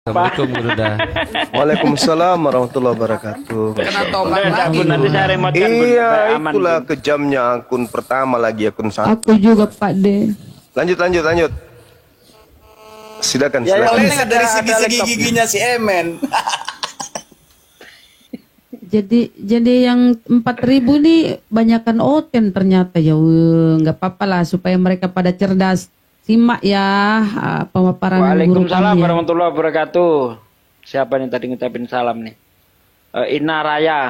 Assalamualaikum Bunda. Waalaikumsalam warahmatullahi wabarakatuh. Kena tombak Udah, lagi. Bun, nanti saya remote-kan, Bun. Iya, Aman, itulah Bun. kejamnya akun pertama lagi akun satu. Aku juga Pak D. Lanjut. Silakan, Ya, silakan. ya, Dari ada segi-segi laptop. giginya si Emen. Jadi yang 4.000 nih banyakan oten ternyata ya. Nggak apa-apa lah supaya mereka pada cerdas. Simak ya pemaparan guru Waalaikumsalam kami ya. warahmatullahi wabarakatuh. Siapa nih tadi ngucapin salam nih? Ina Raya.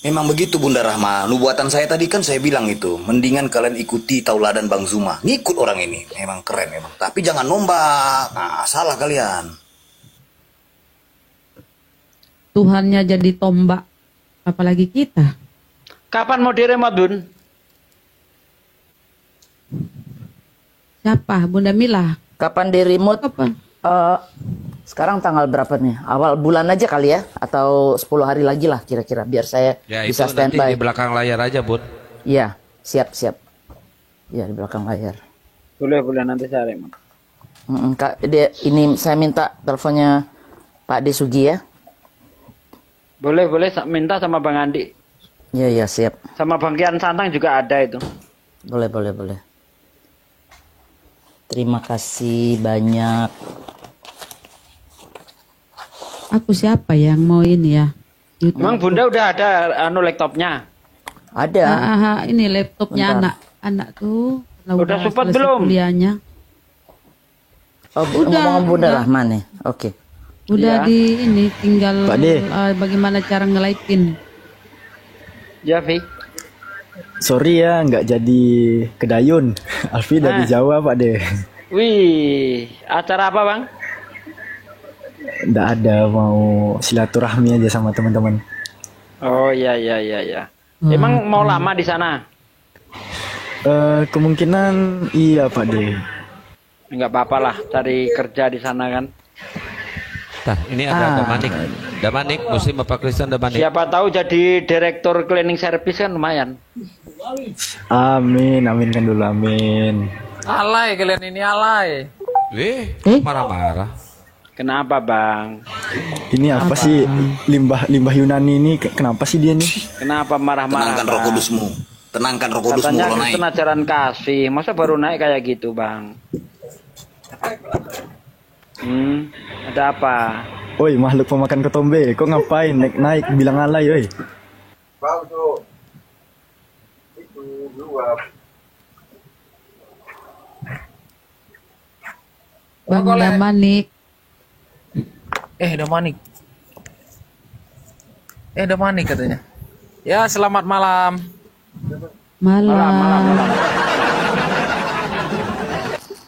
Memang begitu Bunda Rahma. Nubuatan saya tadi kan saya bilang itu. Mendingan kalian ikuti tauladan Bang Zuma. Ngikut orang ini. Memang keren memang. Tapi jangan nombak. Nah, salah kalian. Tuhannya jadi tombak. Apalagi kita. Kapan mau diremote, Bun? Siapa? Bunda Mila. Kapan di remote? Kapan? Sekarang tanggal berapa nih? Awal bulan aja kali ya? Atau 10 hari lagi lah kira-kira. Biar saya Ya itu bisa nanti standby. di belakang layar aja, Bun. Iya, siap. Iya, di belakang layar. Boleh nanti saya remote. Kak, ini saya minta teleponnya Pak D Sugi ya. Boleh minta sama Bang Andi. Iya, siap. Sama Bang Kian Santang juga ada itu. Boleh. Terima kasih banyak. Aku siapa yang mau ini ya? YouTube. Emang Bunda udah ada laptopnya? Ada. Ini laptopnya Bentar. anak tuh. Udah support selesai belum? Kuliahnya. Oh, Udah, ngomong Bunda udah. Rahman nih. Oke. Udah Iya. di ini tinggal Pak D. bagaimana cara ngelaitin. Ya, Vi. Sorry ya, nggak jadi ke Dayun. Alfi dari Jawa, Pak De. Wih, acara apa, Bang? Nggak ada, mau silaturahmi aja sama teman-teman. Oh, iya. Emang mau lama di sana? Kemungkinan iya, Pak De. Enggak apa-apa lah, cari kerja di sana kan. Nah, ini ada Damanik, Muslim apa Kristen Damanik. Siapa tahu jadi direktur cleaning service kan lumayan. Amin kan dulu, amin. Alay kalian ini alay. Marah-marah. Kenapa, Bang? Ini apa sih limbah Yunani ini? Kenapa sih dia nih? Kenapa marah-marah? Tenangkan roh Bang? kudusmu. Tenangkan roh kudusmu Katanya kalau naik. Kristen ajaran kasih, masa baru naik kayak gitu, Bang? Ada apa? Oi, makhluk pemakan ketombe, kok ngapain naik bilang alay, oi? Bang Damanik. Damanik katanya. Ya, selamat malam. Malam.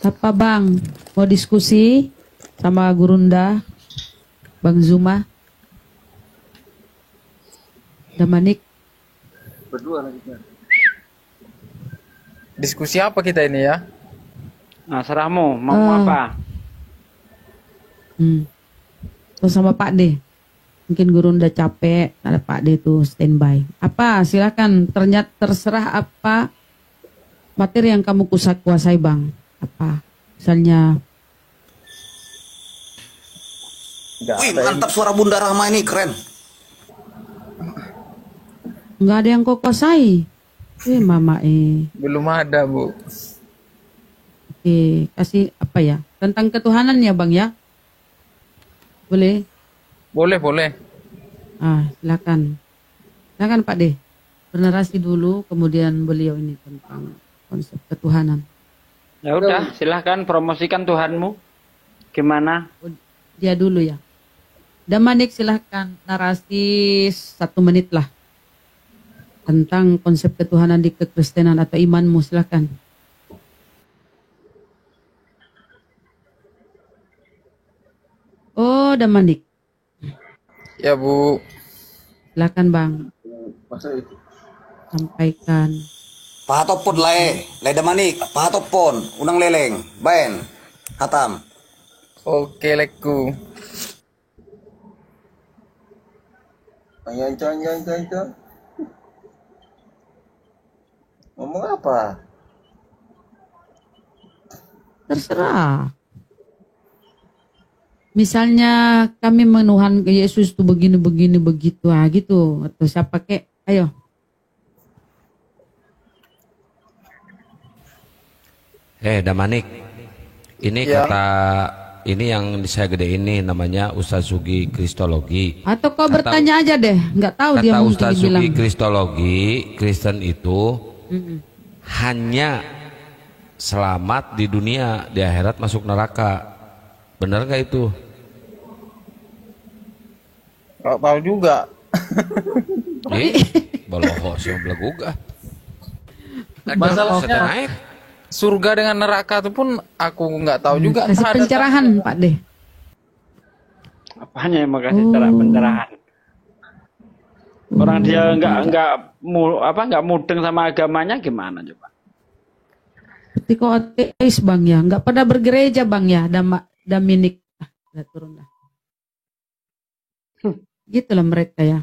Apa Bang? Mau diskusi sama Gurunda? Bang Zuma? Damanik? Diskusi apa kita ini ya? Nah, serahmu, mau apa? Terus sama Pak D. Mungkin Gurunda capek, ada Pak D tuh standby. Apa? Silakan. Terserah apa materi yang kamu kuasai Bang. Apa? Misalnya. Wih, mantap suara Bunda Rahma ini, keren. Nggak ada yang kau kuasai. Mama Belum ada, Bu. Oke, kasih apa ya? Tentang ketuhanan ya Bang ya? Boleh? Boleh. Silakan. Silakan Pak D. Bernarasi dulu, kemudian beliau ini tentang konsep ketuhanan. Ya udah, silahkan promosikan Tuhanmu. Gimana? Dia dulu ya. Damanik silahkan narasi 1 menit lah. Tentang konsep ketuhanan di kekristenan atau imanmu, silahkan. Oh, Damanik. Ya, Bu. Silakan Bang. Sampaikan. Pahatopon le Damanik, pahatopon, unang leleng, baen, hatam. Oke, leku. Ayo. Ngomong apa? Terserah. misalnya kami menuhan ke Yesus tuh begini begini begitu gitu atau siapa kek? Ayo. Damanik, ini Ya. kata ini yang saya gede ini namanya Ustaz Sugi Kristologi. Atau kau bertanya aja deh, nggak tahu dia Kata mungkin Ustaz bilang. Sugi Kristologi, Kristen itu hanya selamat di dunia, di akhirat masuk neraka. Benar nggak itu? Gak tahu juga. Baloho sih belaguga. Masalahnya Naik. surga dengan neraka itu pun aku nggak tahu juga. Kasih Ada- pencerahan Pak De. Apanya yang mau kasih pencerahan? Orang dia nggak mudeng sama agamanya gimana coba? Seperti kau ateis Bang ya, nggak pada bergereja Bang ya, Daminik. Udah turun dah. Gitulah mereka ya.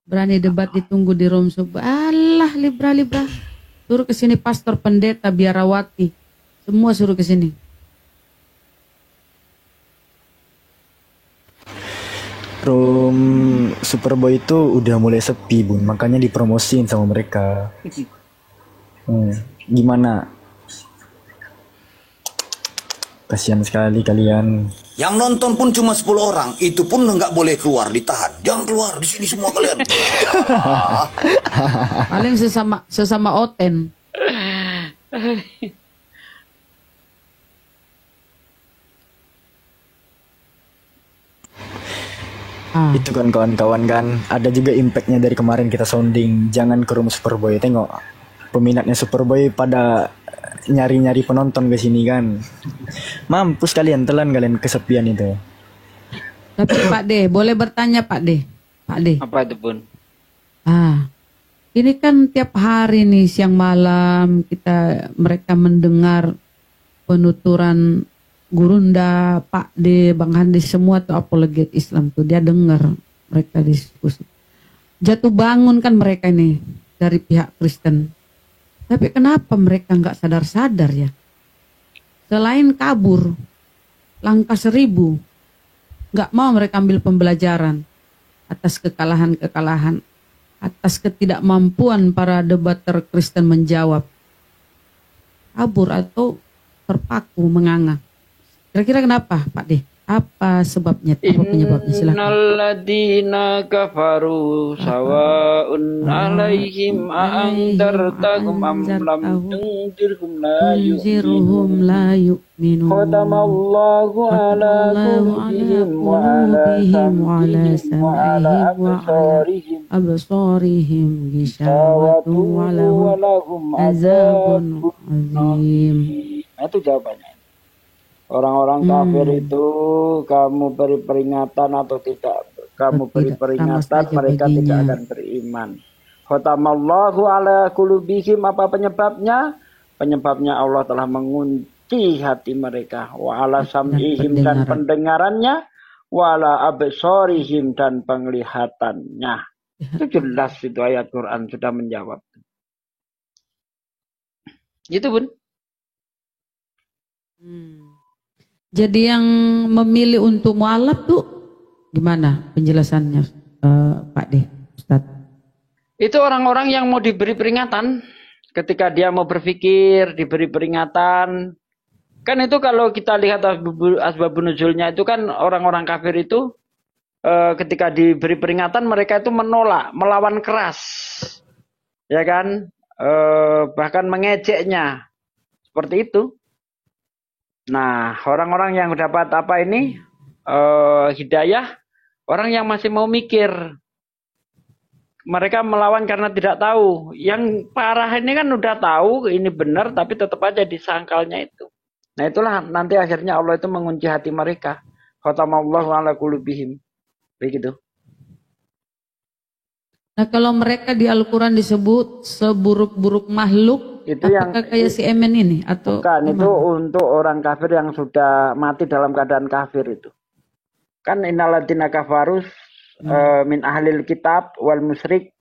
Berani debat ditunggu di room sub. Alah libra. Suruh ke sini pastor, pendeta, biarawati. Semua suruh ke sini. Room Superboy itu udah mulai sepi bun, makanya dipromosin sama mereka. Gimana? Kasihan sekali kalian. Yang nonton pun cuma 10 orang, itu pun nggak boleh keluar, ditahan. Jangan keluar, di sini semua kalian. Paling sesama oten. Itu kan kawan-kawan kan, ada juga impactnya dari kemarin kita sounding. Jangan ke room Superboy, tengok peminatnya Superboy pada nyari-nyari penonton ke sini kan. Mampus kalian, telan kalian kesepian itu. Tapi Pak De, boleh bertanya Pak De? Pak De. Apa itu pun? Ini kan tiap hari nih siang malam mereka mendengar penuturan Gurunda, Pak De, Bang Handi semua tuh apologet Islam tuh dia dengar mereka diskusi. Jatuh bangun kan mereka ini dari pihak Kristen. Tapi kenapa mereka nggak sadar-sadar ya? Selain kabur, langkah 1000, nggak mau mereka ambil pembelajaran atas kekalahan-kekalahan, atas ketidakmampuan para debater Kristen menjawab. Kabur atau terpaku menganga. Kira-kira kenapa Pak De? Apa sebabnya? Apa penyebabnya? Silakan. Innalladzina kafaru sawa'un alaihim a'andartahum am lam tunzirhum la Tunziruhum la yu'minun. Khatamallahu ala qulubihim wa ala sam'ihim wa ala absarihim ghishawatun wa lahum azabun azim. Itu jawabannya. Orang-orang kafir itu kamu beri peringatan atau tidak kamu beri peringatan mereka tidak akan beriman. Khatamallahu ala qulubihim, apa penyebabnya? Penyebabnya Allah telah mengunci hati mereka, wa ala sam'ihim dan pendengarannya, wa ala absarihim dan penglihatannya. Itu jelas, itu ayat Quran sudah menjawab. Gitu Bun. Jadi yang memilih untuk mualaf tuh gimana penjelasannya Pak De, Ustadz? Itu orang-orang yang mau diberi peringatan. Ketika dia mau berpikir, diberi peringatan. Kan itu kalau kita lihat asbabun nuzulnya itu kan orang-orang kafir itu ketika diberi peringatan mereka itu menolak, melawan keras. Ya kan? Bahkan mengejeknya. Seperti itu. Nah, orang-orang yang dapat apa ini? Hidayah, orang yang masih mau mikir. Mereka melawan karena tidak tahu. Yang parah ini kan udah tahu ini benar, tapi tetap aja disangkalnya itu. Nah itulah nanti akhirnya Allah itu mengunci hati mereka. Khatamallahu ala qulubihim. Begitu. Nah kalau mereka di Al-Quran disebut seburuk-buruk makhluk, itu apakah yang kayak si Emen ini? Atau bukan, itu untuk orang kafir yang sudah mati dalam keadaan kafir itu. Kan innalladzina kafarus min ahlil kitab wal musyrik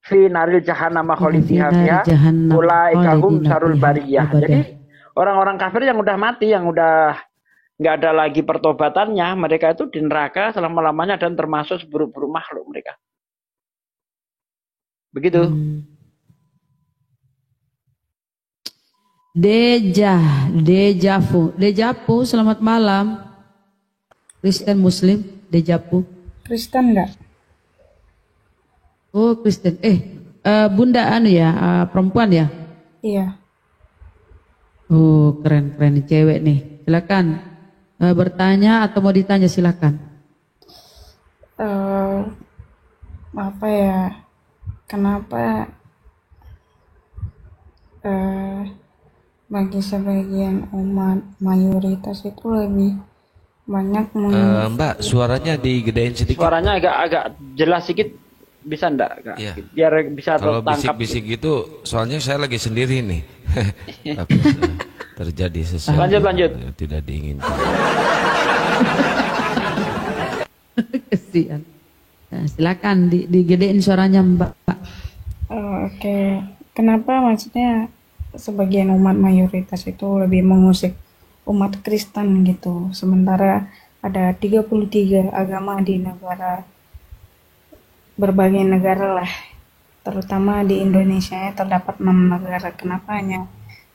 fi naril jahannam khalidina fiha ulaika hum syarrul bariyah. Jadi orang-orang kafir yang udah mati, yang udah nggak ada lagi pertobatannya, mereka itu di neraka selama-lamanya dan termasuk seburuk-buruk makhluk mereka. Begitu. Dejavu, selamat malam. Kristen Muslim, Dejavu. Kristen enggak? Oh, Kristen. Bunda perempuan ya? Iya. Oh, keren nih cewek nih. Silakan bertanya atau mau ditanya silakan. Apa ya? Kenapa bagi sebagian umat mayoritas itu lebih banyak Mbak, suaranya digedein sedikit. Suaranya agak jelas sedikit, bisa enggak? Iya. Biar bisa Kalau tertangkap. bisik-bisik gitu, soalnya saya lagi sendiri nih. Tapi, terjadi sesuatu Lanjut. yang tidak diinginkan. Kesian. Nah, silakan digedein suaranya Mbak. Oke. Kenapa maksudnya sebagian umat mayoritas itu lebih mengusik umat Kristen gitu, sementara ada 33 agama di negara, berbagai negara lah, terutama di Indonesia ya, terdapat 6 negara. Kenapa hanya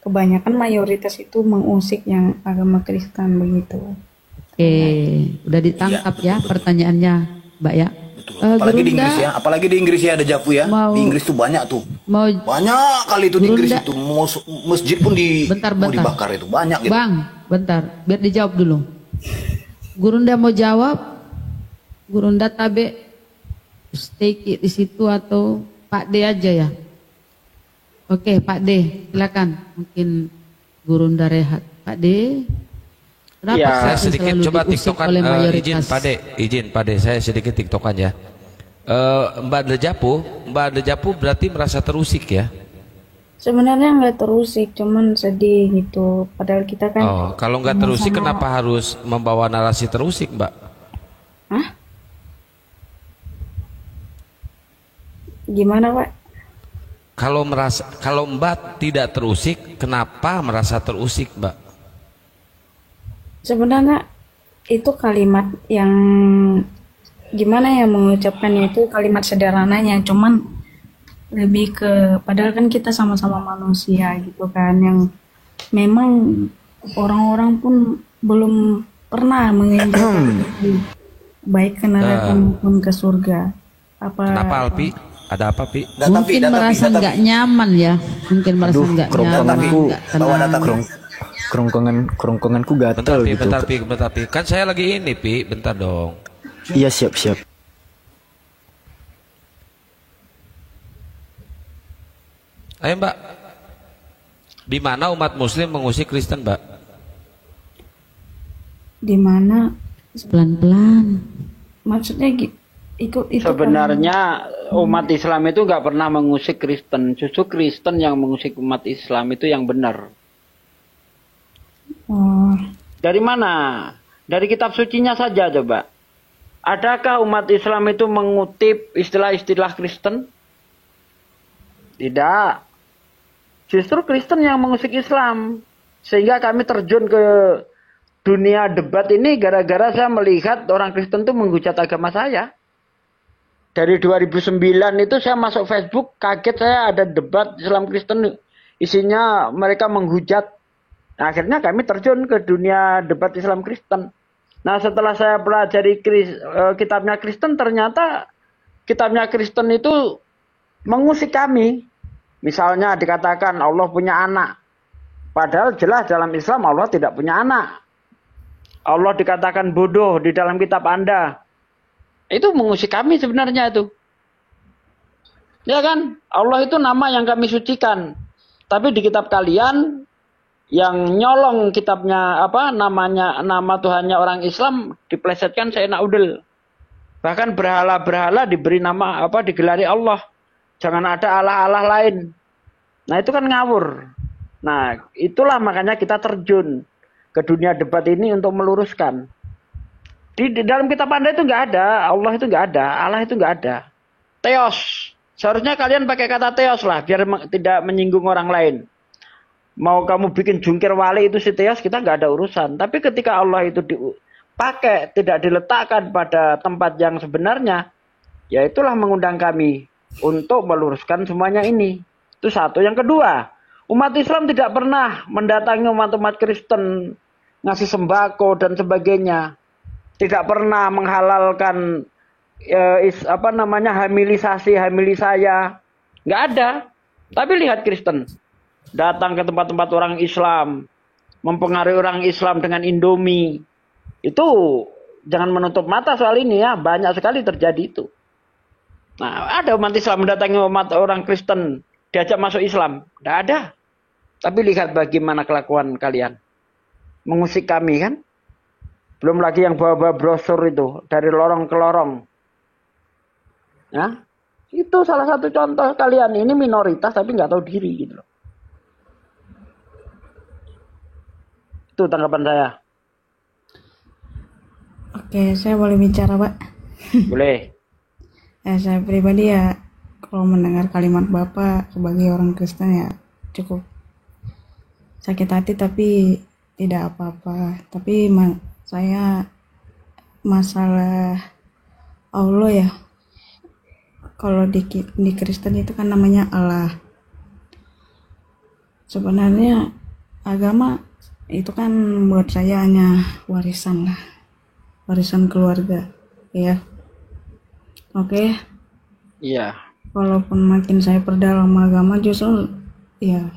kebanyakan mayoritas itu mengusik yang agama Kristen begitu? Oke, udah ditangkap ya pertanyaannya Mbak ya. Apalagi di Gurunda, Inggris ya, apalagi di Inggris ya ada Javu ya. Di Inggris tuh banyak tuh. Banyak kali itu di Inggris itu. Masjid pun mau dibakar itu banyak gitu. Bang, bentar, biar dijawab dulu. Gurunda mau jawab, Gurunda tabe stay di situ atau Pak D aja ya? Oke, Pak D, silakan. Mungkin Gurunda rehat. Pak D. Kenapa Ya, saya sedikit coba tiktokan, mayoritas? izin Pak De, saya sedikit tiktokan ya. Mbak Dejapu berarti merasa terusik ya? Sebenarnya nggak terusik, cuman sedih gitu. Padahal kita kan. Oh, kalau nggak terusik kenapa harus membawa narasi terusik, Mbak? Hah? Gimana, Pak? Kalau Mbak tidak terusik, kenapa merasa terusik, Mbak? Sebenarnya itu kalimat yang gimana ya mengucapkannya, itu kalimat sederhananya, cuman lebih ke padahal kan kita sama-sama manusia gitu kan, yang memang orang-orang pun belum pernah menginjak baik ke neraka maupun ke surga. Kenapa Alpi? Ada apa Pi? Mungkin merasa nggak nyaman ya, mungkin merasa nggak nyaman, nggak tenang. Kerongkonganku gatal gitu. Bentar Pi. Kan saya lagi ini Pi, bentar dong. Iya siap. Ayo Mbak. Di mana umat Muslim mengusik Kristen, Mbak? Di mana? Pelan-pelan. Maksudnya itu sebenarnya umat Islam itu nggak pernah mengusik Kristen. Justru Kristen yang mengusik umat Islam itu yang benar. Dari mana? Dari kitab sucinya saja coba. Adakah umat Islam itu mengutip istilah-istilah Kristen? Tidak. Justru Kristen yang mengusik Islam. Sehingga kami terjun ke dunia debat ini gara-gara saya melihat orang Kristen itu menghujat agama saya. Dari 2009 itu saya masuk Facebook, kaget saya ada debat Islam Kristen. Isinya mereka menghujat. Nah, akhirnya kami terjun ke dunia debat Islam Kristen. Nah, setelah saya pelajari kitabnya Kristen, ternyata kitabnya Kristen itu mengusik kami. Misalnya dikatakan Allah punya anak. Padahal jelas dalam Islam Allah tidak punya anak. Allah dikatakan bodoh di dalam kitab Anda. Itu mengusik kami sebenarnya itu. Ya kan? Allah itu nama yang kami sucikan. Tapi di kitab kalian yang nyolong kitabnya nama Tuhannya orang Islam diplesetkan seenak udel. Bahkan berhala-berhala diberi nama digelari Allah. Jangan ada Allah-Allah lain. Nah, itu kan ngawur. Nah, itulah makanya kita terjun ke dunia debat ini untuk meluruskan. Di dalam kitab Anda itu nggak ada, Allah itu nggak ada, Allah itu nggak ada. Theos. Seharusnya kalian pakai kata theos lah biar tidak menyinggung orang lain. Mau kamu bikin jungkir wali itu si Teos, kita nggak ada urusan. Tapi ketika Allah itu dipakai, tidak diletakkan pada tempat yang sebenarnya, ya itulah mengundang kami untuk meluruskan semuanya ini. Itu satu. Yang kedua, umat Islam tidak pernah mendatangi umat-umat Kristen, ngasih sembako dan sebagainya. Tidak pernah menghalalkan hamilisasi, hamilisaya. Nggak ada. Tapi lihat Kristen datang ke tempat-tempat orang Islam, mempengaruhi orang Islam dengan Indomie. Itu jangan menutup mata soal ini ya, banyak sekali terjadi itu. Nah, ada umat Islam mendatangi umat orang Kristen, diajak masuk Islam. Tidak ada. Tapi lihat bagaimana kelakuan kalian. Mengusik kami kan. Belum lagi yang bawa-bawa brosur itu, dari lorong ke lorong. Ya, itu salah satu contoh kalian. Ini minoritas tapi nggak tahu diri gitu loh. Itu tanggapan saya. Oke, saya boleh bicara, Pak? Boleh. Saya pribadi ya, kalau mendengar kalimat Bapak sebagai orang Kristen ya cukup sakit hati, tapi tidak apa-apa. Tapi saya masalah Allah ya, kalau di Kristen itu kan namanya Allah. Sebenarnya agama itu kan buat saya hanya warisan lah, warisan keluarga ya. Oke. Iya. Walaupun makin saya perdalam agama, justru ya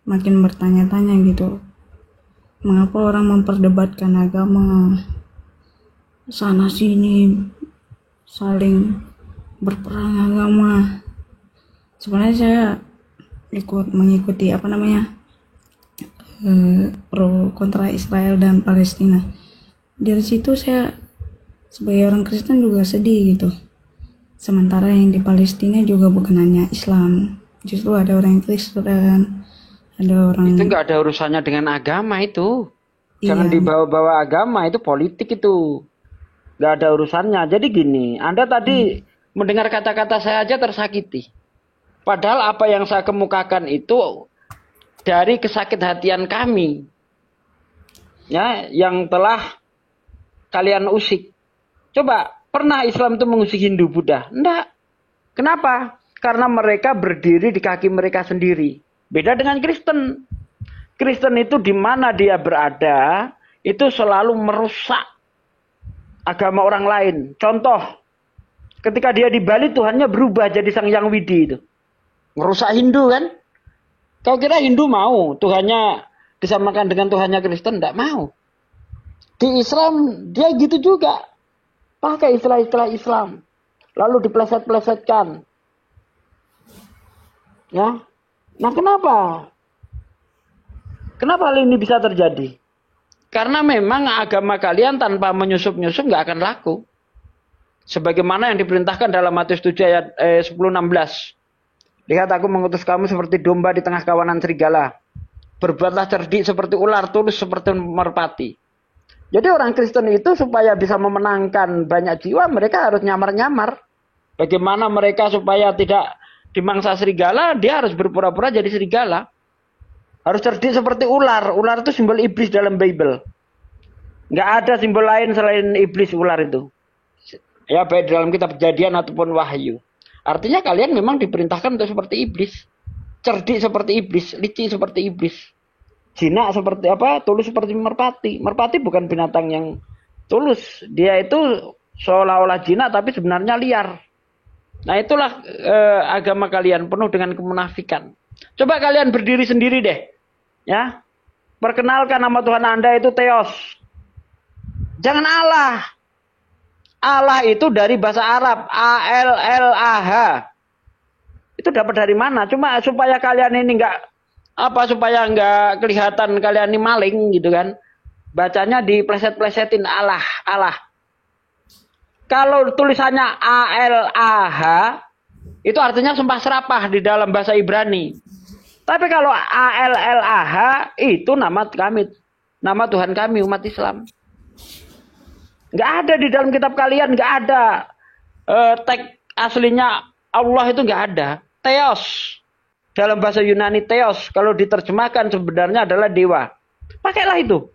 makin bertanya-tanya gitu, mengapa orang memperdebatkan agama sana sini, saling berperang agama. Sebenarnya saya mengikuti pro kontra Israel dan Palestina. Dari situ saya sebagai orang Kristen juga sedih gitu. Sementara yang di Palestina juga bukan hanya Islam, justru ada orang Kristen, ada orang. Itu nggak ada urusannya dengan agama itu. Jangan Iya. dibawa-bawa agama, itu politik itu. Nggak ada urusannya. Jadi gini, Anda tadi mendengar kata-kata saya aja tersakiti. Padahal apa yang saya kemukakan itu dari kesakit-hatian kami, ya, yang telah kalian usik. Coba, pernah Islam itu mengusik Hindu, Buddha? Enggak. Kenapa? Karena mereka berdiri di kaki mereka sendiri. Beda dengan Kristen. Kristen itu di mana dia berada, itu selalu merusak agama orang lain. Contoh, ketika dia di Bali, Tuhannya berubah jadi Sang Yang Widi itu. Merusak Hindu kan? Kau kira Hindu mau Tuhannya disamakan dengan Tuhannya Kristen? Tidak mau. Di Islam dia gitu juga. Pakai istilah-istilah Islam. Lalu dipleset-plesetkan. Ya. Nah, kenapa? Kenapa hal ini bisa terjadi? Karena memang agama kalian tanpa menyusup-nyusup nggak akan laku. Sebagaimana yang diperintahkan dalam Matius 7 ayat 10-16. Lihat, aku mengutus kamu seperti domba di tengah kawanan serigala. Berbuatlah cerdik seperti ular, tulus seperti merpati. Jadi orang Kristen itu supaya bisa memenangkan banyak jiwa, mereka harus nyamar-nyamar. Bagaimana mereka supaya tidak dimangsa serigala, dia harus berpura-pura jadi serigala. Harus cerdik seperti ular. Ular itu simbol iblis dalam Bible. Nggak ada simbol lain selain iblis, ular itu. Ya, baik dalam kitab Kejadian ataupun Wahyu. Artinya kalian memang diperintahkan untuk seperti iblis. Cerdik seperti iblis, licik seperti iblis. Jinak seperti apa? Tulus seperti merpati. Merpati bukan binatang yang tulus. Dia itu seolah-olah jinak tapi sebenarnya liar. Nah, itulah agama kalian penuh dengan kemunafikan. Coba kalian berdiri sendiri deh. Ya. Perkenalkan nama Tuhan Anda itu Theos. Jangan Allah. Allah itu dari bahasa Arab, A-L-L-A-H. Itu dapat dari mana? Cuma supaya kalian ini supaya nggak kelihatan kalian ini maling gitu kan. Bacanya dipleset-plesetin Allah, Allah. Kalau tulisannya A-L-A-H, itu artinya sumpah serapah di dalam bahasa Ibrani. Tapi kalau A-L-L-A-H, itu nama kami, nama Tuhan kami, umat Islam. Nggak ada di dalam kitab kalian, nggak ada teks aslinya Allah itu nggak ada. Theos. dalam bahasa Yunani theos, kalau diterjemahkan sebenarnya adalah dewa. Pakailah itu.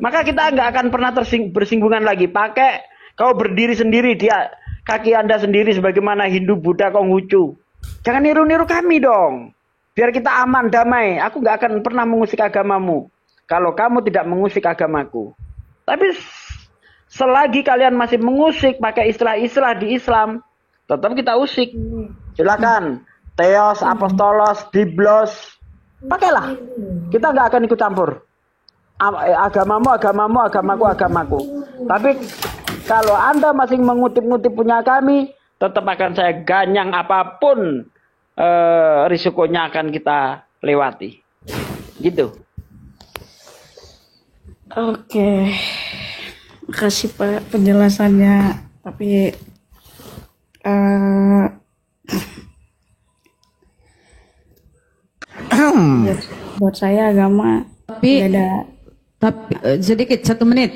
Maka kita nggak akan pernah bersinggungan lagi. Pakai kau berdiri sendiri, dia kaki Anda sendiri sebagaimana Hindu, Buddha, Konghucu. Jangan niru-niru kami dong. Biar kita aman, damai. Aku nggak akan pernah mengusik agamamu kalau kamu tidak mengusik agamaku. Tapi selagi kalian masih mengusik pakai istilah-istilah di Islam, tetap kita usik. Silakan. Theos, apostolos, biblos, pakailah. Kita nggak akan ikut campur. Agamamu, agamaku. Tapi kalau Anda masih mengutip-ngutip punya kami, tetap akan saya ganyang apapun risikonya akan kita lewati. Gitu. Oke. Makasih Pak penjelasannya. Tapi buat saya agama Tapi ada. sedikit 1 menit,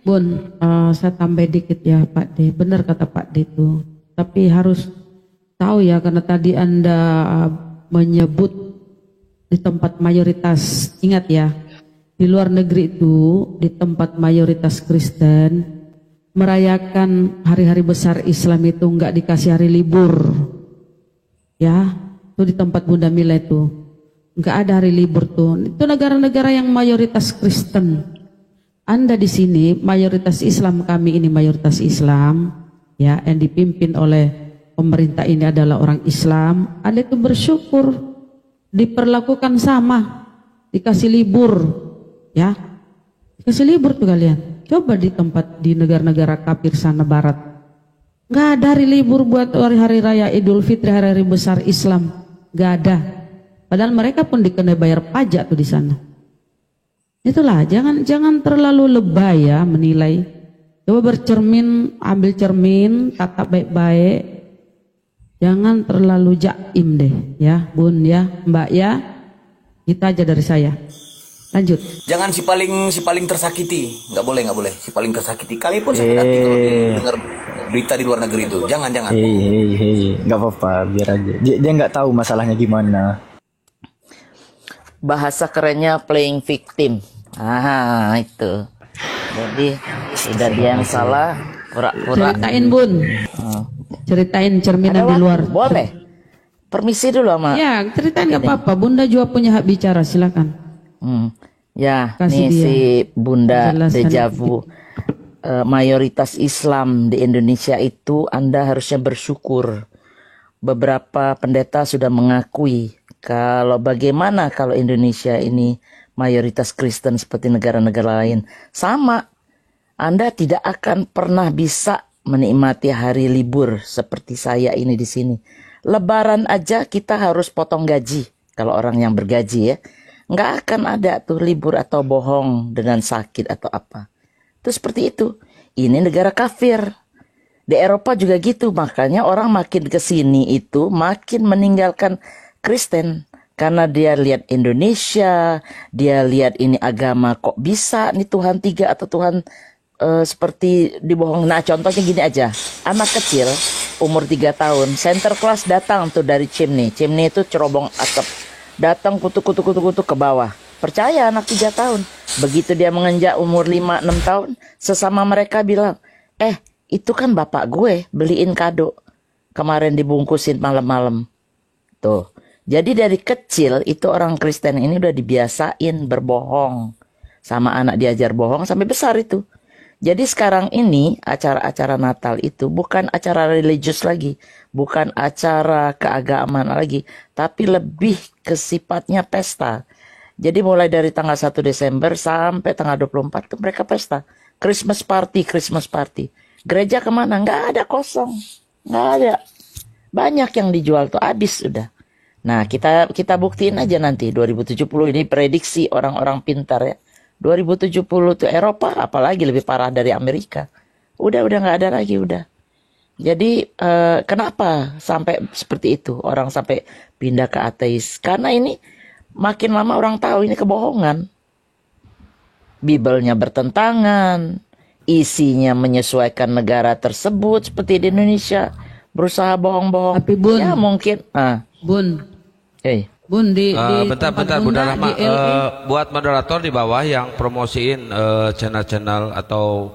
Bun. Saya tambah dikit ya Pak D. Benar kata Pak D itu. Tapi harus tahu ya, karena tadi Anda menyebut di tempat mayoritas, ingat ya, di luar negeri itu di tempat mayoritas Kristen merayakan hari-hari besar Islam itu nggak dikasih hari libur, ya. Itu di tempat Bunda Mila itu nggak ada hari libur tuh. Itu negara-negara yang mayoritas Kristen. Anda di sini mayoritas Islam, kami ini mayoritas Islam, ya, yang dipimpin oleh pemerintah ini adalah orang Islam. Anda itu bersyukur diperlakukan sama, dikasih libur, ya, dikasih libur tuh kalian. Coba di tempat di negara-negara kafir sana barat, nggak ada hari libur buat hari-hari raya Idul Fitri, hari-hari besar Islam, nggak ada. Padahal mereka pun dikenai bayar pajak tuh di sana. Itulah, jangan terlalu lebay ya menilai. Coba bercermin, ambil cermin, tatap baik-baik. Jangan terlalu jaim deh, ya Bun ya, Mbak ya. Kita aja dari saya. Lanjut. Jangan si paling tersakiti. Nggak boleh. Si paling tersakiti. Kami pun sakit hati kalau dengar berita di luar negeri itu. Jangan. Hei, nggak apa-apa, biar aja. Dia nggak tahu masalahnya gimana. Bahasa kerennya playing victim. Itu. Jadi tidak dia yang salah, pura-pura. Ceritain Bun. Ceritain cerminan di luar. Boleh. Permisi dulu sama. Ya, ceritain nggak apa-apa. Bunda juga punya hak bicara, silakan. Ya, Kasih nih dia si Bunda penjelasan Dejavu. Mayoritas Islam di Indonesia itu Anda harusnya bersyukur. Beberapa pendeta sudah mengakui kalau bagaimana kalau Indonesia ini mayoritas Kristen seperti negara-negara lain. Sama, Anda tidak akan pernah bisa menikmati hari libur seperti saya ini di sini. Lebaran aja kita harus potong gaji. Kalau orang yang bergaji ya, nggak akan ada tuh libur atau bohong dengan sakit atau apa. Itu seperti itu. Ini negara kafir. Di Eropa juga gitu. Makanya orang makin kesini itu makin meninggalkan Kristen. Karena dia lihat Indonesia, dia lihat ini agama kok bisa nih Tuhan 3 atau Tuhan seperti dibohong. Nah contohnya gini aja, anak kecil umur 3 tahun, center class datang tuh dari chimney itu cerobong asap, datang kutuk ke bawah. Percaya anak 3 tahun, begitu dia menginjak umur 5-6 tahun, sesama mereka bilang, itu kan bapak gue beliin kado, kemarin dibungkusin malam-malam. Tuh, jadi dari kecil itu orang Kristen ini udah dibiasain berbohong. Sama anak diajar bohong sampai besar itu. Jadi sekarang ini acara-acara Natal itu bukan acara religius lagi, bukan acara keagamaan lagi, tapi lebih ke sifatnya pesta. Jadi mulai dari tanggal 1 Desember sampai tanggal 24 itu mereka pesta. Christmas party. Gereja kemana? Nggak ada, kosong. Nggak ada. Banyak yang dijual tuh, habis udah. Nah kita buktiin aja nanti 2070 ini prediksi orang-orang pintar ya. 2070 tuh Eropa apalagi lebih parah dari Amerika. Udah nggak ada lagi udah. Jadi kenapa sampai seperti itu orang sampai pindah ke ateis? Karena ini makin lama orang tahu ini kebohongan. Bibelnya bertentangan, isinya menyesuaikan negara tersebut seperti di Indonesia, berusaha bohong-bohong. Tapi Bun, ya mungkin. Bun, Bun di bentar tempat Bunda Bunda Rahma, di LA. buat moderator di bawah yang promosiin channel-channel atau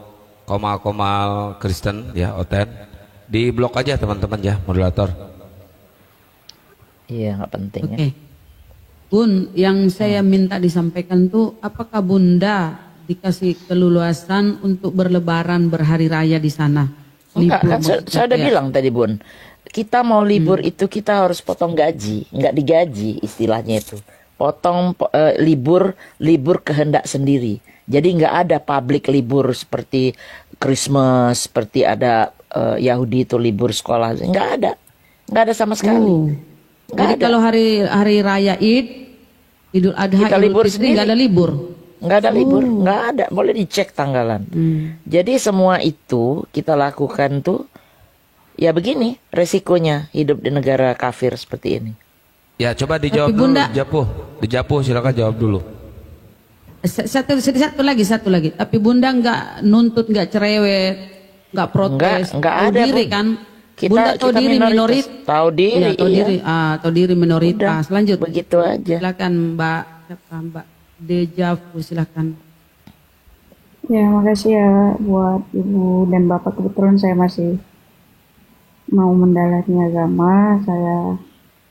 komal-komal Kristen ya, Oten, di blok aja teman-teman ya, moderator. Iya, nggak penting Oke. ya. Bun, yang saya minta disampaikan tuh, apakah Bunda dikasih keleluasan untuk berlebaran berhari raya di sana? Enggak, Libur kan saya udah ya. bilang tadi Bun, kita mau libur itu kita harus potong gaji, nggak digaji istilahnya itu. Potong libur kehendak sendiri. Jadi nggak ada public libur seperti Christmas, seperti ada Yahudi itu libur sekolah, nggak ada sama sekali. Nggak Jadi ada. kalau hari raya Idul Adha, Kita Idul libur Fitri nggak sendiri. ada libur. Nggak ada libur, nggak ada. Boleh dicek tanggalan. Jadi semua itu kita lakukan tuh, ya begini resikonya hidup di negara kafir seperti ini. Ya coba dijawab Tapi dulu, Bunda- Dijapuh silakan jawab dulu. Satu lagi. Tapi Bunda nggak nuntut, nggak cerewet, nggak protes. Nggak Tahu ada, diri Bun. kan? Kita- Bunda tahu kita diri minoritas. Tahu diri, Iya, tahu iya. diri. Tahu diri minoritas. Lanjut. Begitu aja. Silakan Mbak Dejavu, silakan. Ya, makasih ya buat Ibu dan Bapak. Kebetulan saya masih mau mendalami agama. Saya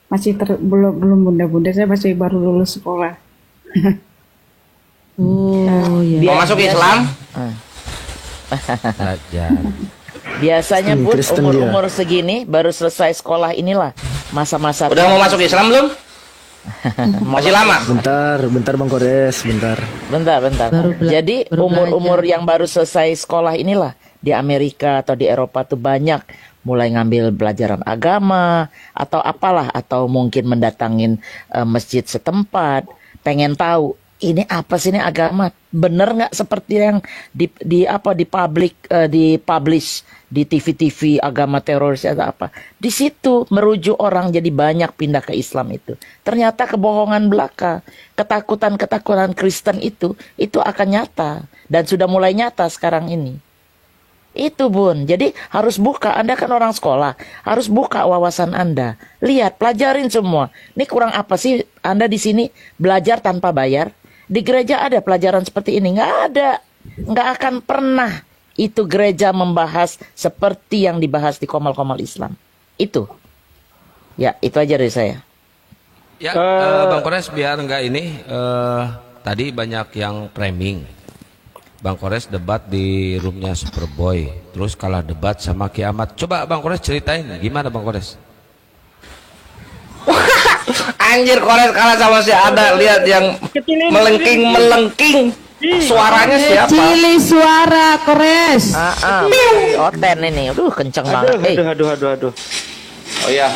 masih belum bunda-bunda. Saya masih baru lulus sekolah. Oh iya. Mau masuk Islam? Ajar. Biasanya Bun, Kristen umur-umur segini baru selesai sekolah inilah masa-masa. Udah mau masuk Islam belum? Masih lama? Bentar Bang Kores, bentar. Bentar. Baru Jadi baru umur-umur belajar. yang baru selesai sekolah inilah di Amerika atau di Eropa tuh banyak mulai ngambil pelajaran agama atau apalah, atau mungkin mendatangin masjid setempat, pengen tahu ini apa sih ini agama, bener nggak seperti yang dipublish di TV-TV agama teroris atau apa. Di situ merujuk orang jadi banyak pindah ke Islam itu. Ternyata kebohongan belaka, ketakutan Kristen itu akan nyata dan sudah mulai nyata sekarang ini. Itu Bun, jadi harus buka, Anda kan orang sekolah, harus buka wawasan Anda. Lihat, pelajarin semua. Ini kurang apa sih Anda di sini belajar tanpa bayar? Di gereja ada pelajaran seperti ini? Nggak ada. Nggak akan pernah itu gereja membahas seperti yang dibahas di komal-komal Islam. Itu. Ya, itu aja dari saya. Ya, Bang Kores biar enggak ini tadi banyak yang framing. Bang Kores debat di roomnya Superboy, terus kalah debat sama Kiamat. Coba Bang Kores ceritain gimana Bang Kores? Anjir, Kores kalah sama si Ada. Lihat yang melengking. Suaranya siapa? Cili suara Kores. Oten ini, aduh kenceng banget. Aduh. Oh ya.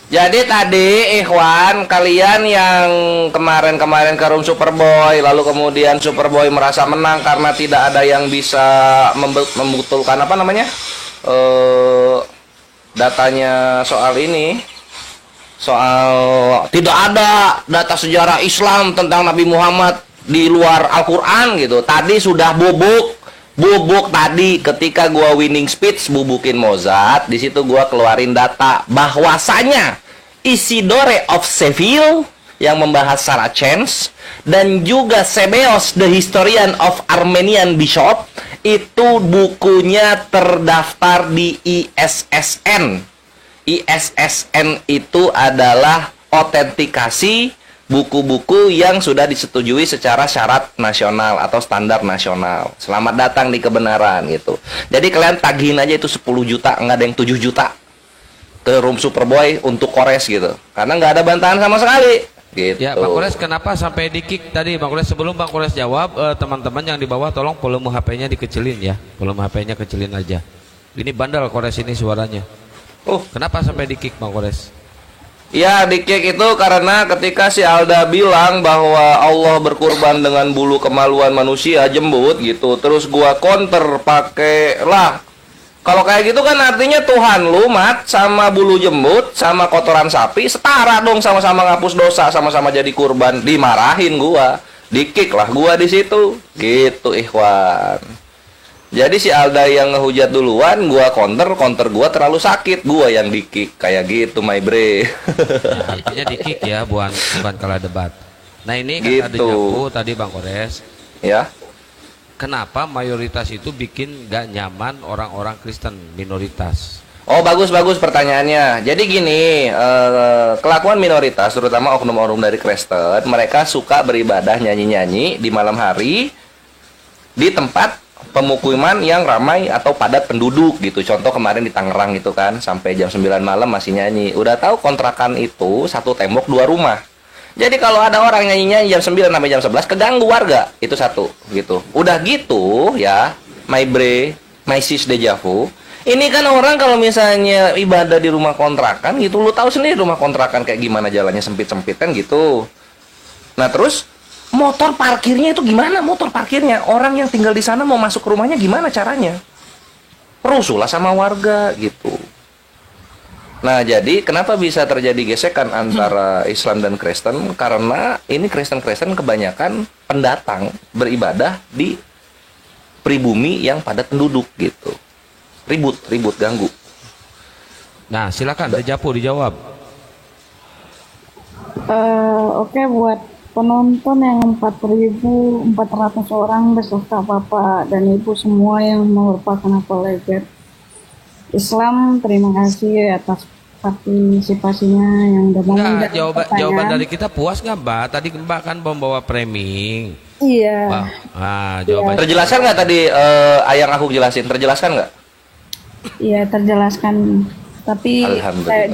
Jadi tadi Ikhwan, kalian yang kemarin ke room Superboy, lalu kemudian Superboy merasa menang karena tidak ada yang bisa membetulkan apa namanya datanya soal ini, soal tidak ada data sejarah Islam tentang Nabi Muhammad di luar Al-Quran gitu. Tadi sudah bubuk tadi ketika gua winning speech bubukin Mozart, di situ gua keluarin data bahwasanya Isidore of Seville yang membahas Saracens dan juga Sebeos the Historian of Armenian Bishop itu bukunya terdaftar di ISSN. ISSN itu adalah otentikasi buku-buku yang sudah disetujui secara syarat nasional atau standar nasional. Selamat datang di kebenaran gitu. Jadi kalian tagihin aja itu 10 juta, nggak ada yang 7 juta ke room Superboy untuk Kores gitu. Karena nggak ada bantahan sama sekali. Gitu. Ya Bang Kores, kenapa sampai di kick tadi Bang Kores? Sebelum Bang Kores jawab, teman-teman yang di bawah tolong volume HP-nya dikecilin ya. Volume HP-nya kecilin aja. Ini bandel Kores ini suaranya. Kenapa sampai di kick Bang Kores? Ya, di-kick itu karena ketika si Alda bilang bahwa Allah berkurban dengan bulu kemaluan manusia, jembut gitu. Terus gua counter pakai lah. Kalau kayak gitu kan artinya Tuhan lu mat sama bulu jembut sama kotoran sapi setara dong, sama-sama ngapus dosa, sama-sama jadi kurban. Dimarahin gua. Di-kick lah gua di situ. Gitu, Ikhwan. Jadi si Alda yang ngehujat duluan, gua counter gua terlalu sakit, gua yang di-kick kayak gitu, my bre. Nah, intinya di kick ya, bukan kalah debat. Nah ini kata Gitu. Dejavu tadi Bang Kores, Ya. kenapa mayoritas itu bikin gak nyaman orang-orang Kristen minoritas? Oh bagus pertanyaannya. Jadi gini, kelakuan minoritas, terutama oknum-oknum dari Kristen, mereka suka beribadah nyanyi-nyanyi di malam hari di tempat pemukiman yang ramai atau padat penduduk gitu. Contoh kemarin di Tangerang gitu kan, sampai jam 9 malam masih nyanyi. Udah tahu kontrakan itu satu tembok 2 rumah. Jadi kalau ada orang nyanyi-nyanyi jam 9 sampai jam 11 keganggu warga. Itu satu gitu. Udah gitu ya, my bre, my sis Dejavu. Ini kan orang kalau misalnya ibadah di rumah kontrakan gitu, lu tahu sendiri rumah kontrakan kayak gimana jalannya sempit-sempit kan gitu. Nah, terus motor parkirnya itu gimana? Motor parkirnya orang yang tinggal di sana mau masuk ke rumahnya gimana caranya? Rusuh lah sama warga gitu. Nah, jadi kenapa bisa terjadi gesekan antara Islam dan Kristen? Karena ini Kristen-Kristen kebanyakan pendatang beribadah di pribumi yang padat penduduk gitu. Ribut ganggu. Nah silakan Dejavu dijawab. Oke, buat penonton yang 4.400 orang beserta Bapak dan Ibu semua yang merupakan apologet Islam, terima kasih atas partisipasinya yang udah mau Enggak, menjawab jawaban pertanyaan. dari kita puas nggak Mbak? Tadi Mbak kan membawa framing. Iya. Wah, jawabannya. Terjelaskan nggak tadi yang aku jelasin? Terjelaskan nggak? Iya, terjelaskan. Tapi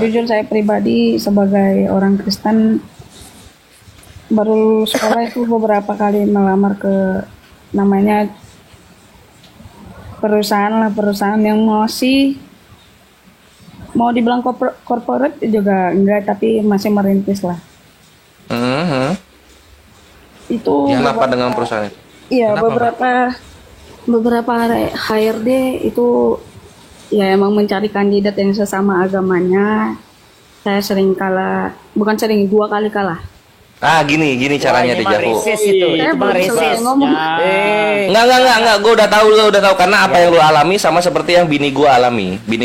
jujur saya pribadi sebagai orang Kristen baru sekolah itu beberapa kali melamar ke namanya perusahaan yang masih mau dibilang corporate juga enggak, tapi masih merintis lah. Itu Ya, kenapa dengan perusahaan itu? Iya, Kenapa, beberapa HRD itu ya emang mencari kandidat yang sesama agamanya. Saya sering kalah, bukan sering, 2 kali kalah. Gini caranya Dejavu. Saya belum selesai ngomong. Enggak, gue udah tahu karena apa yang lu alami sama seperti yang bini gue alami. Bini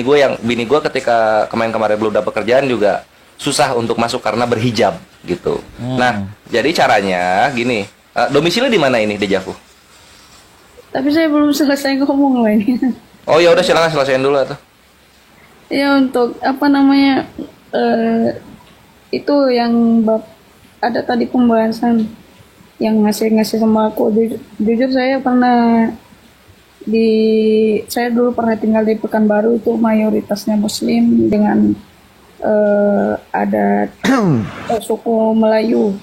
gue ketika kemarin belum dapat kerjaan juga susah untuk masuk karena berhijab gitu. Nah, jadi caranya gini, domisili di mana ini Dejavu? Tapi saya belum selesai ngomong loh ini. Oh ya udah silakan selesaiin dulu atau. Ya untuk apa namanya itu yang ada tadi pembahasan yang ngasih sama aku. Jujur saya saya dulu pernah tinggal di Pekanbaru, itu mayoritasnya Muslim dengan adat suku Melayu.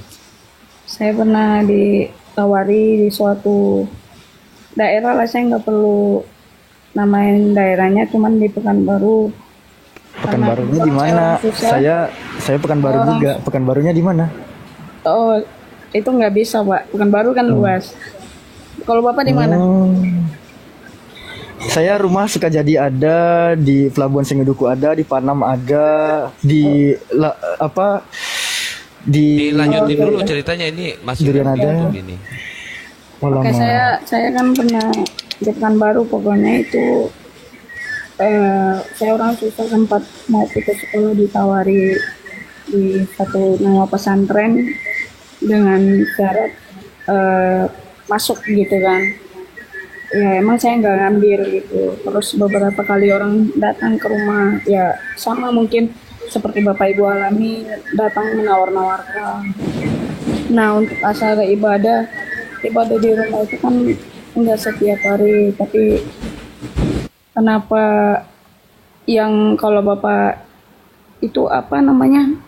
Saya pernah ditawari di suatu daerah lah, saya nggak perlu namain daerahnya, cuman di Pekanbaru. Pekanbarunya di mana? Saya Pekanbaru juga. Pekanbarunya di mana? Oh, itu nggak bisa, Pak. Pekanbaru kan luas. Kalau Bapak di mana? Saya rumah Sukajadi ada, di Pelabuhan Sengeduku ada, di Panam ada, Dilanjutin dulu ceritanya, ini masih Durian ada. Gini. Oke, saya kan pernah di Pekanbaru, pokoknya itu saya orang susah, sempat mau putus sekolah ditawari di satu nama pesantren dengan syarat masuk gitu kan. Ya emang saya nggak ngambil gitu. Terus beberapa kali orang datang ke rumah, ya sama mungkin seperti Bapak Ibu alami, datang menawar-nawarkan. Nah untuk acara ibadah di rumah itu kan enggak setiap hari, tapi kenapa yang kalau Bapak itu apa namanya,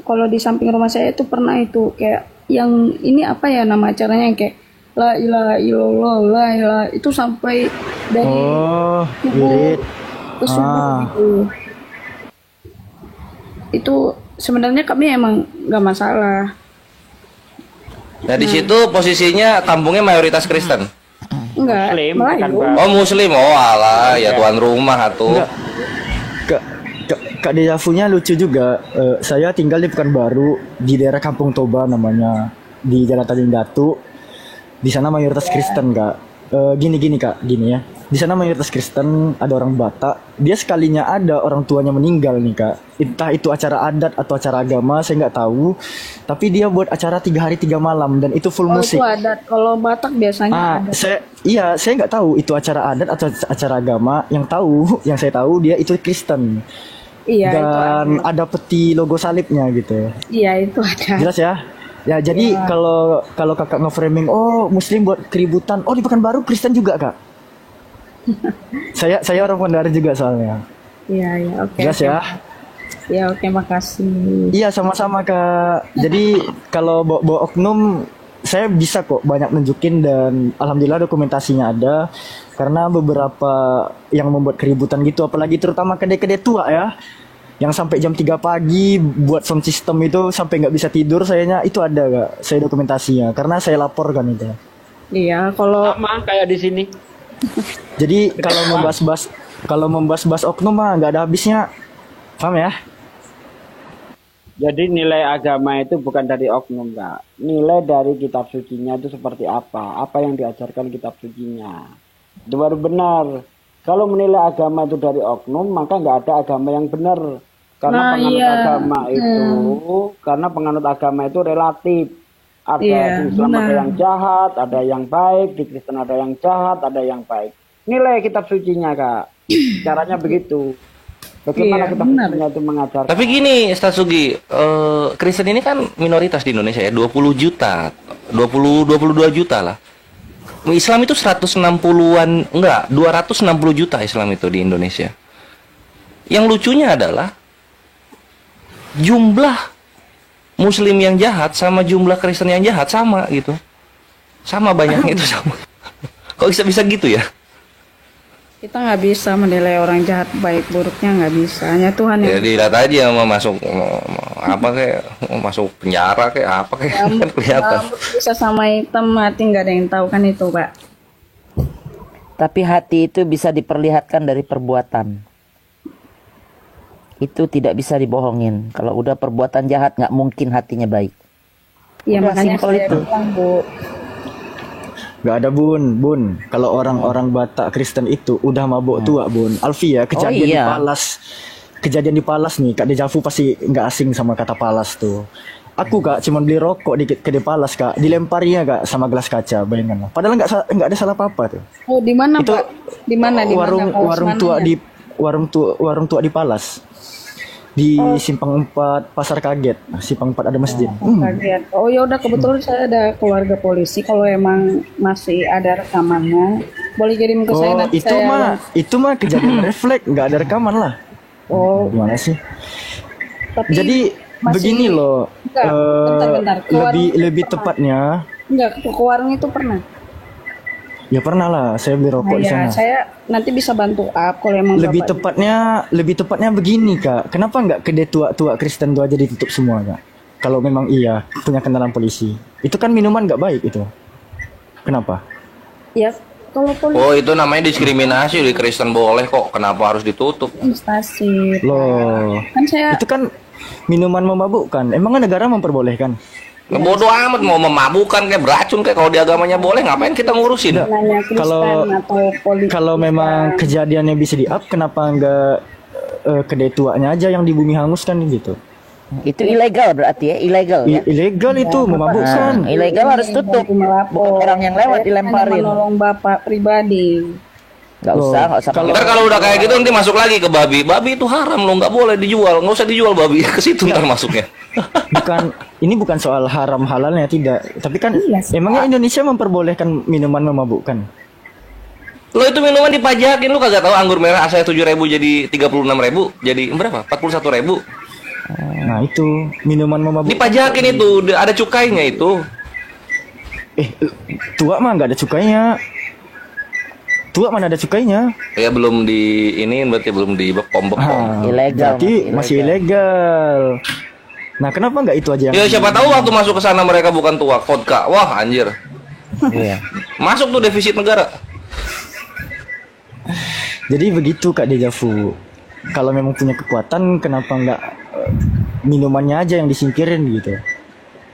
kalau di samping rumah saya itu pernah itu kayak yang ini apa ya nama acaranya, kayak la ilaha illallah, la ilaha, itu sampai dari subuh ke subuh gitu. Itu sebenarnya kami emang nggak masalah. Nah di situ posisinya kampungnya mayoritas Kristen. Enggak, Melayu. Oh Muslim, oh alah ya tuan rumah atuh. Kak Dejavunya lucu juga. Saya tinggal di Pekanbaru, di daerah Kampung Toba namanya, di Jalan Tanjung Datu. Di sana mayoritas Kristen, Kak. Gini kak, gini ya. Di sana mayoritas Kristen, ada orang Batak. Dia sekalinya ada orang tuanya meninggal nih kak. Entah itu acara adat atau acara agama, saya nggak tahu. Tapi dia buat acara 3 hari 3 malam dan itu full musik. Itu adat. Kalau Batak biasanya adat. Saya nggak tahu itu acara adat atau acara agama. Yang saya tahu dia itu Kristen. Iya, Dan itu ada peti logo salibnya gitu. Iya, itu ada. Jelas ya? Ya jadi kalau kakak nge-framing, oh Muslim buat keributan, oh di Pekanbaru Kristen juga kak. saya orang Pekanbaru juga soalnya. Iya, oke. Jelas ya? Ya, oke, makasih. Iya sama-sama kak. Jadi kalau bawa oknum, saya bisa kok banyak nunjukin dan alhamdulillah dokumentasinya ada. Karena beberapa yang membuat keributan gitu, apalagi terutama kedai-kedai tua ya, yang sampai jam 3 pagi buat sound system itu sampai nggak bisa tidur, sayanya itu ada kak, saya dokumentasinya karena saya laporkan itu. Iya, kalau Sama kayak di sini. Jadi kalau membahas oknum mah nggak ada habisnya, paham ya? Jadi nilai agama itu bukan dari oknum, Kak. Nilai dari kitab sucinya itu seperti apa? Apa yang diajarkan kitab sucinya. Itu baru benar. Kalau menilai agama itu dari oknum, maka nggak ada agama yang benar. Karena penganut agama itu relatif. Ada di Islam ada yang jahat, ada yang baik, di Kristen ada yang jahat, ada yang baik. Nilai kitab sucinya, Kak. Caranya begitu. Bagaimana kitab sucinya itu mengajarkan. Tapi gini, Ustaz Sugi, Kristen ini kan minoritas di Indonesia ya, 20 juta, 22 juta lah. Islam itu 160-an, enggak, 260 juta Islam itu di Indonesia. Yang lucunya adalah jumlah Muslim yang jahat sama jumlah Kristen yang jahat sama gitu. Sama banyaknya itu sama. Kok bisa gitu ya? kita nggak bisa menilai orang jahat baik buruknya, nggak bisa. Hanya Tuhan Ya yang dilihat aja mau masuk apa kayak masuk penjara kayak apa kayak kan kelihatan. bisa sama hitam mati, nggak ada yang tahu kan itu, Pak. Tapi hati itu bisa diperlihatkan dari perbuatan. Itu tidak bisa dibohongin. Kalau udah perbuatan jahat nggak mungkin hatinya baik. Iya, Udah, makanya simpel saya itu. bilang, Bu. Gak ada bun. Kalau orang-orang Batak Kristen itu udah mabuk tua bun. Alfi ya, kejadian di Palas. Kejadian di Palas nih, Kak Dejavu pasti nggak asing sama kata Palas tuh. Aku kak cuma beli rokok di kedai Palas kak, dilemparinya kak sama gelas kaca, bayangkan. Padahal nggak ada salah apa-apa tuh. Oh, di mana, Itu Pak? Di mana? Di warung tua di Palas. Di Simpang 4 Pasar Kaget. Simpang 4 ada masjid. Kaget. Oh ya udah, kebetulan saya ada keluarga polisi. Kalau emang masih ada rekamannya, boleh kirim ke saya nanti. Itu mah kejadian refleks, nggak ada rekaman lah. Oh, gimana sih? Tapi jadi begini loh. Bentar. Lebih tepatnya. Enggak, ke warung itu pernah. Ya pernah lah, saya beli rokok di sana. Saya nanti bisa bantu up kalau emang lebih tepatnya begini kak. Kenapa nggak kedai tua Kristen itu aja ditutup semua kak? Kalau memang iya punya kenalan polisi, itu kan minuman nggak baik itu. Kenapa? Ya kalau polisi. Oh itu namanya diskriminasi, di Kristen boleh kok. Kenapa harus ditutup? Investasi. Loh, kan saya. Itu kan minuman memabukkan. Emang negara memperbolehkan? Bodoh amat mau memabukkan kayak beracun kayak kalau di agamanya boleh, ngapain kita ngurusin? Kalau memang kejadiannya bisa di-up, kenapa nggak kedai tuanya aja yang di bumi hanguskan gitu? Itu ilegal berarti ya, ilegal ya. Ilegal itu memabukkan. Ilegal harus tutup. Bukan orang yang lewat dilemparin. Menolong bapak pribadi. Nggak usah. Ntar kalau udah kayak gitu nanti masuk lagi ke babi. Babi itu haram loh, nggak boleh dijual, nggak usah dijual babi. Ke situ ntar masuknya. Ini bukan soal haram halalnya tidak, tapi kan emangnya Indonesia memperbolehkan minuman memabukkan? Lo itu minuman dipajakin, lu kagak tahu anggur merah asalnya 7.000 jadi 36.000, jadi berapa? 41.000. Nah itu minuman memabukkan. Dipajakin itu, ada cukainya itu. Tua mah nggak ada cukainya. Tua mana ada cukainya? Ya belum di ini berarti belum di bepom. Ilegal. Berarti masih ilegal. Nah kenapa nggak itu aja? Ya siapa tahu waktu masuk ke sana mereka bukan tuak, vodka. Wah anjir. Iya. Masuk tuh defisit negara. Jadi begitu Kak Dejavu. Kalau memang punya kekuatan, kenapa nggak minumannya aja yang disingkirin gitu?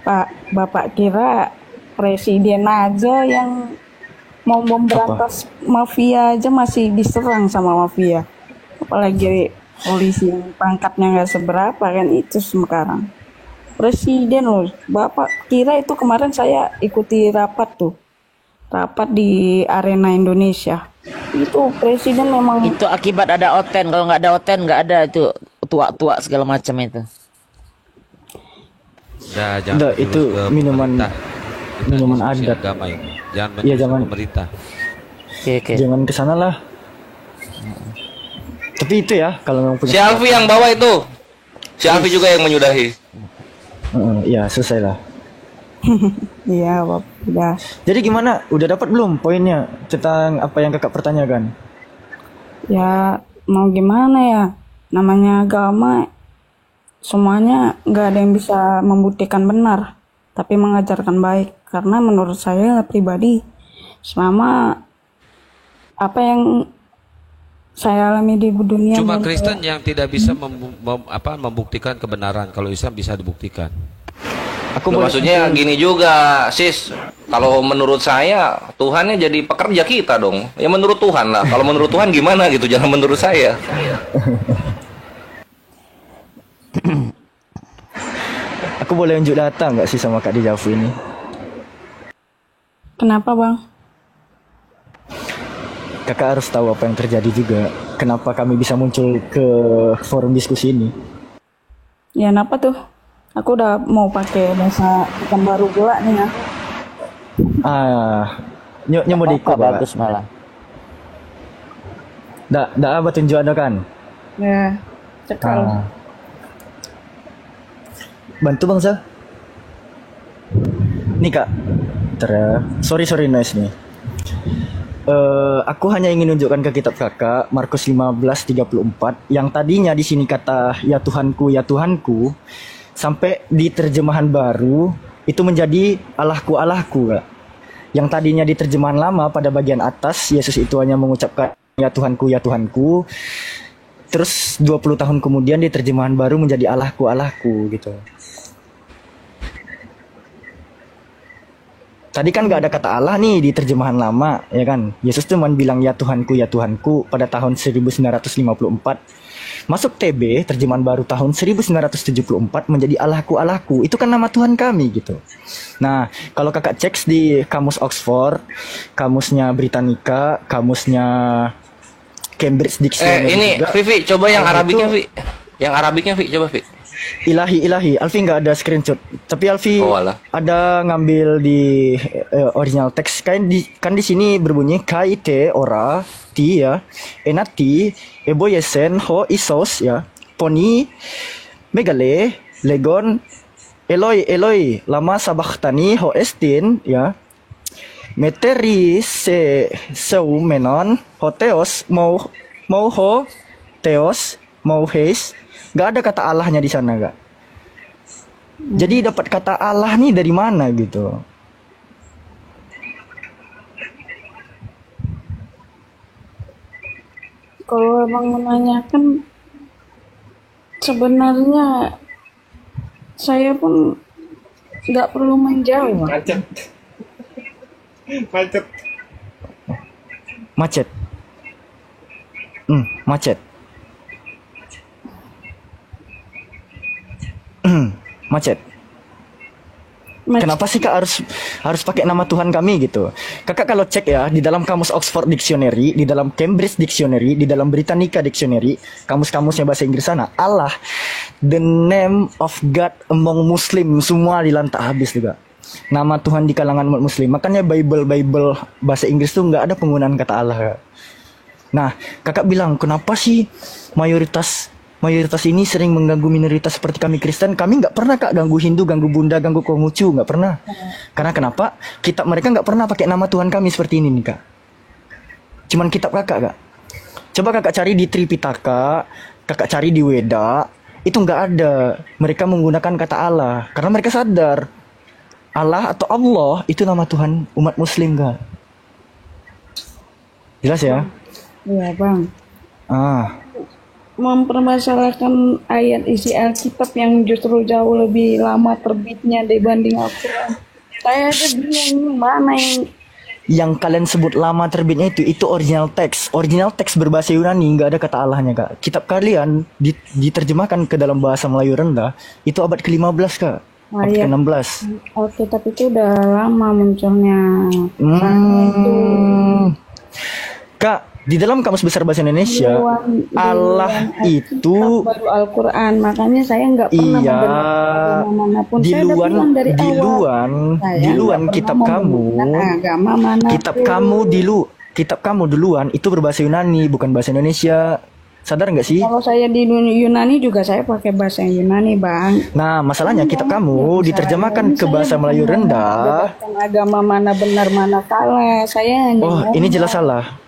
Pak, Bapak kira presiden aja yang mau memberantas mafia aja masih diserang sama mafia. Apalagi polisi yang pangkatnya nggak seberapa kan itu sekarang. Presiden loh, Bapak kira itu kemarin saya ikuti rapat tuh. Rapat di Arena Indonesia. Itu presiden memang Itu akibat ada oten. Kalau nggak ada oten nggak ada itu tua-tua segala macam itu. Udah, jangan Udah, terus itu ke minuman pemerintah. Kita minuman diskusi adat. agama ini. Jangan Iya, menyusul jangan. pemerintah. Oke. Jangan ke sana lah. Tapi itu ya kalau memang punya. Si Alfi yang bawa itu. Si Alfi juga yang menyudahi. Ya selesai lah. iya Bapak udah. Jadi gimana? Udah dapat belum poinnya tentang apa yang kakak pertanyakan? Ya mau gimana ya? Namanya agama semuanya nggak ada yang bisa membuktikan benar, tapi mengajarkan baik. Karena menurut saya pribadi, selama apa yang saya alami di dunia, Cuma menurut Kristen saya- yang tidak bisa membuktikan kebenaran. Kalau Islam bisa dibuktikan. Loh, maksudnya gini juga, sis. Kalau menurut saya, Tuhannya jadi pekerja kita dong. Ya menurut Tuhan lah. Kalau menurut Tuhan gimana gitu, jangan menurut saya. Aku boleh unjuk data nggak sih sama Kak Dijavu ini? Kenapa Bang? Kakak harus tahu apa yang terjadi juga. Kenapa kami bisa muncul ke forum diskusi ini? Ya kenapa tuh? Aku udah mau pakai bahasa ikan baru pula nih ya. Nyok mau diikut Bagus malah. Dah apa tunjuk ada kan? Ya, cekal. Bantu Bang Sa. Nih Kak. Sorry noise nih. Aku hanya ingin menunjukkan ke kitab kakak Markus 15:34 yang tadinya di sini kata ya Tuhanku sampai di terjemahan baru itu menjadi Allahku Kak. Yang tadinya di terjemahan lama pada bagian atas Yesus itu hanya mengucapkan ya Tuhanku. Terus 20 tahun kemudian di terjemahan baru menjadi Allahku gitu. Tadi kan nggak ada kata Allah nih di terjemahan lama, ya kan? Yesus cuma bilang ya Tuhanku pada tahun 1954. Masuk TB, terjemahan baru tahun 1974 menjadi Allahku. Itu kan nama Tuhan kami gitu. Nah, kalau kakak cek di kamus Oxford, kamusnya Britannica, kamusnya Cambridge Dictionary. Ini juga, Vivi, coba yang itu Arabiknya, Vi. Yang Arabiknya, Vi, coba, Vi. Ilahi. Alfi nggak ada screenshot. Tapi Alfi ada ngambil di original teks. Kan di sini berbunyi KIT ora ti ya, enati eboyesen ho isos ya, poni megale legon Eloi lama sabachthani ho estin ya, meteri seu menon ho teos mau ho teos mau heis. Gak ada kata Allahnya di sana, Kak. Jadi dapat kata Allah nih dari mana gitu? Kalau abang menanyakan, sebenarnya saya pun nggak perlu menjawab. Macet. Macet. Kenapa sih Kak harus pakai nama Tuhan kami gitu? Kakak kalau cek ya di dalam kamus Oxford Dictionary, di dalam Cambridge Dictionary, di dalam Britannica Dictionary, kamus-kamusnya bahasa Inggris sana, Allah, the name of God among Muslim, semua dilantak habis juga. Nama Tuhan di kalangan umat Muslim. Makanya Bible bahasa Inggris tuh nggak ada penggunaan kata Allah. Kak. Nah, kakak bilang kenapa sih mayoritas ini sering mengganggu minoritas seperti kami Kristen. Kami nggak pernah Kak ganggu Hindu, ganggu Bunda, ganggu Konghucu, nggak pernah. Karena kenapa? Mereka nggak pernah pakai nama Tuhan kami seperti ini nih Kak. Cuman kitab kakak Kak. Coba kakak cari di Tripitaka, kakak cari di Weda, itu nggak ada. Mereka menggunakan kata Allah karena mereka sadar Allah atau Allah itu nama Tuhan umat Muslim Kak. Jelas ya? Iya Bang. Mempermasalahkan ayat isi Alkitab yang justru jauh lebih lama terbitnya dibanding Al-Quran. Saya aja bingung mana yang yang kalian sebut lama terbitnya itu original teks. Original teks berbahasa Yunani, nggak ada kata Allahnya, Kak. Kitab kalian diterjemahkan ke dalam bahasa Melayu rendah itu abad ke-15, Kak. Oh, Abad iya. ke-16. Alkitab itu udah lama munculnya. Itu Kak, di dalam Kamus Besar Bahasa Indonesia, Allah itu baru Al-Quran, makanya saya nggak pernah iya agama manapun. di Saya udah luar bilang dari di awal, luar saya di luar nggak kitab pernah kamu membenarkan agama manapun. kitab kamu duluan itu berbahasa Yunani bukan bahasa Indonesia. Sadar nggak sih? Kalau saya di Yunani juga saya pakai bahasa Yunani, Bang. Nah, masalahnya kitab kamu diterjemahkan ke bahasa Melayu rendah. Bukan agama mana benar mana salah. Saya hanya Oh, ini jelas salah.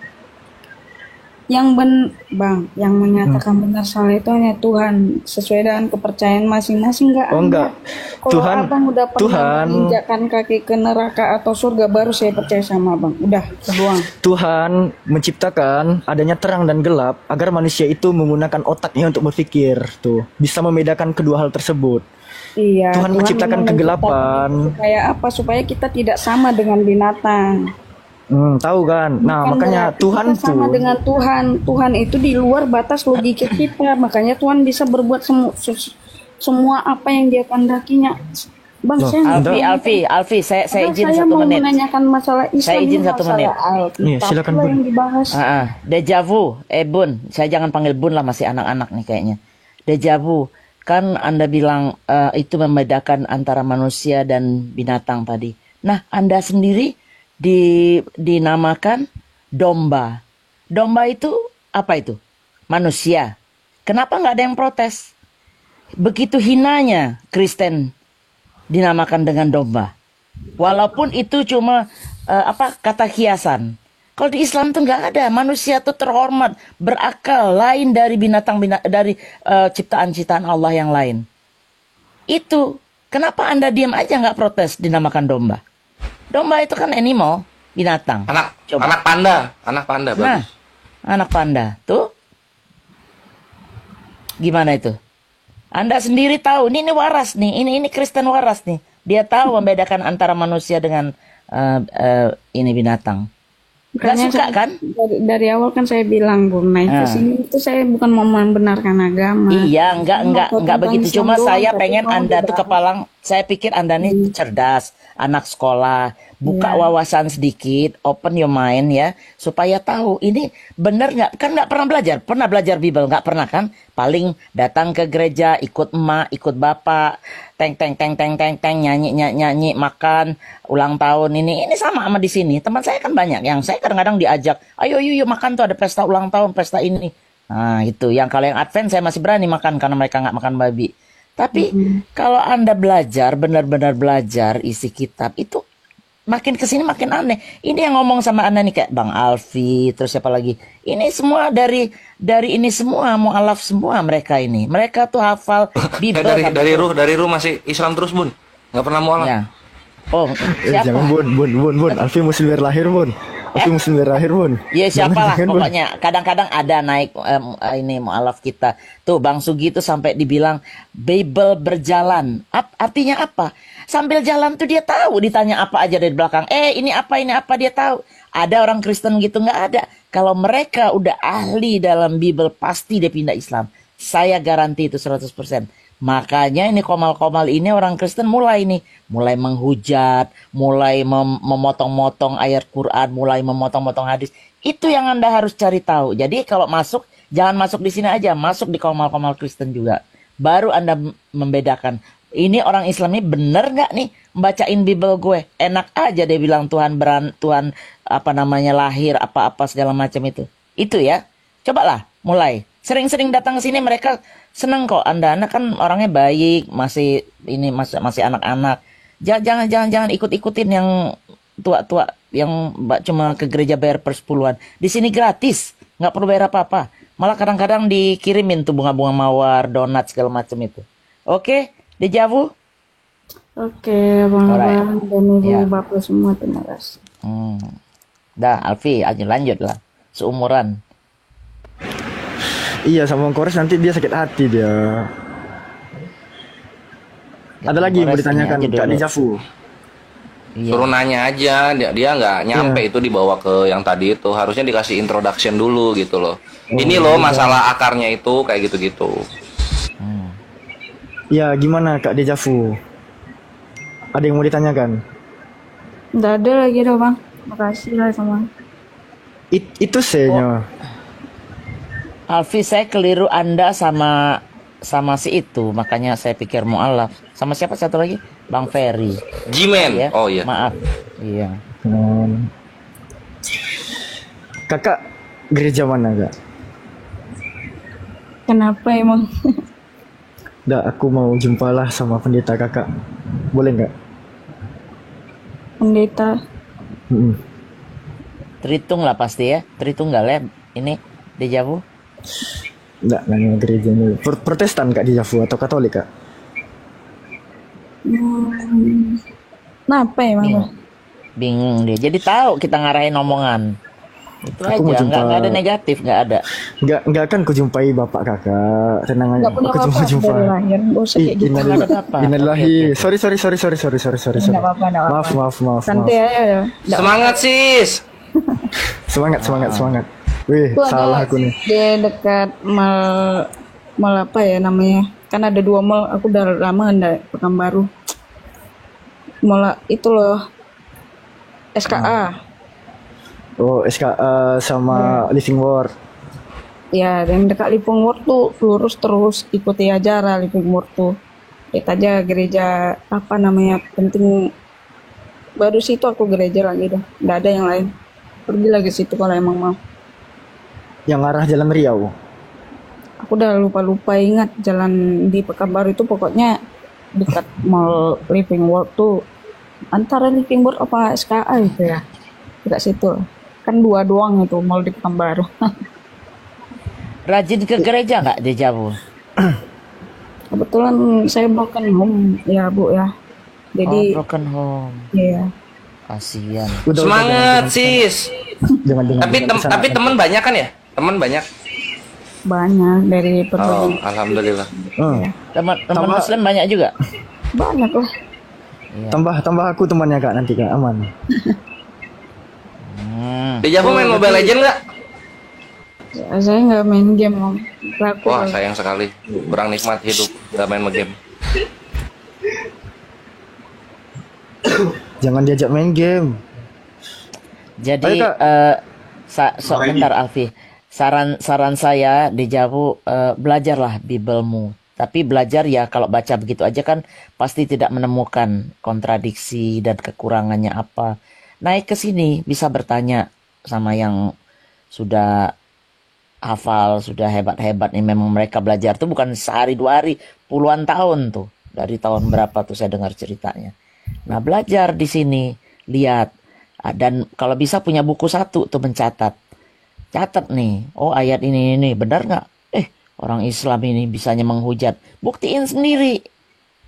Bang, yang menyatakan benar salah itu hanya Tuhan, sesuai dengan kepercayaan masing-masing. Oh, enggak. Kalau Tuhan, Abang udah pernah menginjakkan kaki ke neraka atau surga, baru saya percaya sama Abang. Udah, terbuang. Tuhan menciptakan adanya terang dan gelap agar manusia itu menggunakan otaknya untuk berpikir. Tuh, bisa membedakan kedua hal tersebut. Iya. Tuhan menciptakan kegelapan. Supaya apa? Supaya kita tidak sama dengan binatang. Tahu kan? Nah, Bukan makanya berarti Tuhan kita sama tuh dengan Tuhan. Tuhan itu di luar batas logika kita. Makanya Tuhan bisa berbuat semua apa yang Dia kehendakinya. Bang, Alfi, saya izin saya 1 mau menit. menanyakan masalah Islam. Saya izin 1 menit. Iya, silakan, Bun. Yang dibahas. Dejavu, Bun, saya jangan panggil Bun lah, masih anak-aanak nih kayaknya. Dejavu, kan Anda bilang itu membedakan antara manusia dan binatang tadi. Nah, Anda sendiri dinamakan domba. Domba itu apa itu? Manusia. Kenapa nggak ada yang protes? Begitu hinanya Kristen dinamakan dengan domba. Walaupun itu cuma kata hiasan. Kalau di Islam tuh nggak ada. Manusia tuh terhormat, berakal, lain dari dari ciptaan-ciptaan Allah yang lain. Itu kenapa Anda diam aja nggak protes dinamakan domba? Domba itu kan animal, binatang. Anak panda bagus. Nah, anak panda tuh gimana itu? Anda sendiri tahu, ini waras nih, ini Kristen waras nih. Dia tahu membedakan antara manusia dengan ini binatang. Gak suka kan? Dari awal kan saya bilang, Bung, naik ke sini itu saya bukan mau membenarkan agama. Iya, enggak begitu. Cuma saya pengen Anda tuh saya pikir Anda nih cerdas, anak sekolah, buka wawasan sedikit, open your mind ya, supaya tahu ini benar nggak. Kan nggak pernah belajar Bible, nggak pernah kan? Paling datang ke gereja, ikut emak, ikut bapak, teng nyanyi, makan, ulang tahun ini sama di sini. Teman saya kan banyak yang saya kadang-kadang diajak, ayo makan tuh, ada pesta ulang tahun, pesta ini. Nah itu, yang kalau yang Advent saya masih berani makan karena mereka nggak makan babi. Tapi kalau Anda belajar, benar-benar belajar isi kitab itu, makin kesini makin aneh. Ini yang ngomong sama Anda nih kayak Bang Alfi, terus siapa lagi? Ini semua dari ini semua, mu'alaf semua mereka ini. Mereka tuh hafal Bible. dari ruh masih Islam terus, Bun. Nggak pernah mu'alaf. Ya. Oh, siapa? Jangan, Bun. Alfi muslim lahir, Bun. Alfi muslim lahir, Bun. Ya siapalah Jangan, pokoknya. Kadang-kadang ada naik ini mu'alaf kita. Tuh Bang Sugi tuh sampai dibilang Bible berjalan. Artinya apa? Sambil jalan tuh dia tahu, ditanya apa aja dari belakang. Ini apa dia tahu. Ada orang Kristen gitu? Nggak ada. Kalau mereka udah ahli dalam Bible, pasti dia pindah Islam. Saya garanti itu 100%. Makanya ini komal-komal ini orang Kristen mulai menghujat, mulai memotong-motong ayat Quran, mulai memotong-motong hadis. Itu yang Anda harus cari tahu. Jadi kalau masuk, jangan masuk di sini aja, masuk di komal-komal Kristen juga. Baru Anda membedakan. Ini orang Islam ini bener nggak nih membacain Bible gue? Enak aja dia bilang Tuhan lahir apa-apa segala macam itu. Itu ya. Cobalah mulai. Sering-sering datang ke sini mereka seneng kok. Anda kan orangnya baik, masih anak-anak. Jangan ikut-ikutin yang tua-tua yang cuma ke gereja bayar per 10-an. Di sini gratis, nggak perlu bayar apa-apa. Malah kadang-kadang dikirimin tuh bunga-bunga mawar, donat segala macam itu. Oke, Dejavu? Oke, Bang dan Ibu Bapak semua, terima kasih. Dah, Alfi, lanjut lah. Seumuran. Iya, sama Bang Kores nanti dia sakit hati dia. Ada lagi yang mau ditanyakan Kak Dejavu? Iya. Suruh nanya aja, dia nggak nyampe itu dibawa ke yang tadi itu. Harusnya dikasih introduction dulu gitu loh. Ini loh masalah akarnya itu kayak gitu-gitu. Ya gimana Kak Dejavu? Ada yang mau ditanyakan? Nggak ada lagi dong bang. Makasih lah sama. Itu senya. Alfi, saya keliru Anda sama si itu, makanya saya pikir mualaf. Sama siapa satu lagi? Bang Ferry. Jimen. Ya? Oh iya. Maaf. Iya. Kakak gereja mana Kak? Kenapa emang? Dah, aku mau jumpalah sama pendeta kakak. Boleh nggak? Pendeta. Tritung lah pasti ya. Tritunggal ya. Ini Dejavu. Nggak, nanya gereja ini. Protestan Kak Dejavu atau Katolik Kak? Kenapa emang? Bang? Bingung dia. Jadi tahu kita ngarahin omongan. Itu Aku mau aja. jumpa- Nggak ada negatif, nggak ada. Nggak akan kujumpai bapak kakak. Tenang aja. Nggak punya Aku cuma bapak jumpa. dari lahir. Nggak usah kayak gitu. Nggak ada bapak. Innalillahi. Oke, oke. Sorry. Nggak apa-apa, nggak apa-apa. Maaf. Santai aja ya. Semangat sis. Semangat. Wih, Itu salah ada aku nih. di dekat mal apa ya namanya? Kan ada 2 mal. Aku udah lama nggak Pekanbaru. Mal itu loh. SKA. Oh, SKA sama Living Word. Ya, yang dekat Living Word tuh lurus terus ikuti aja arah Living Word tuh. Lihat aja gereja apa namanya penting. Baru situ aku gereja lagi dah. Nggak ada yang lain. Pergi lagi situ kalau emang mau. Yang arah Jalan Riau. Aku udah lupa ingat jalan di Pekanbaru itu pokoknya dekat mall Living World tuh antara Living World apa SKA itu ya dekat situ kan 2 doang itu mall di Pekanbaru. Rajin ke gereja nggak Dejavu? Kebetulan saya broken home ya Bu ya, jadi broken home. iya Kasian. Semangat sis. Jangan. Tapi teman banyak kan ya? Teman banyak. banyak dari Oh, berbagai alhamdulillah. Teman Muslim banyak juga. banyak lah. Tambah aku temannya Kak nanti Kak, aman. Dejavu main Mobile Legend nggak? Ya, saya nggak main game Om. Aku Wah sayang sekali. Kurang nikmat hidup nggak main game. Jangan diajak main game. Jadi Ayo, Kak. bentar Alfi. Saran saya Dejavu, belajarlah Biblemu. Tapi belajar ya kalau baca begitu aja kan pasti tidak menemukan kontradiksi dan kekurangannya apa. Naik ke sini bisa bertanya sama yang sudah hafal, sudah hebat-hebat nih. Memang mereka belajar tuh bukan sehari 2 hari, puluhan tahun tuh. Dari tahun berapa tuh saya dengar ceritanya. Nah belajar di sini, lihat. Dan kalau bisa punya buku 1 tuh mencatat. Catat nih, oh ayat ini benar nggak? Orang Islam ini bisanya menghujat. Buktiin sendiri.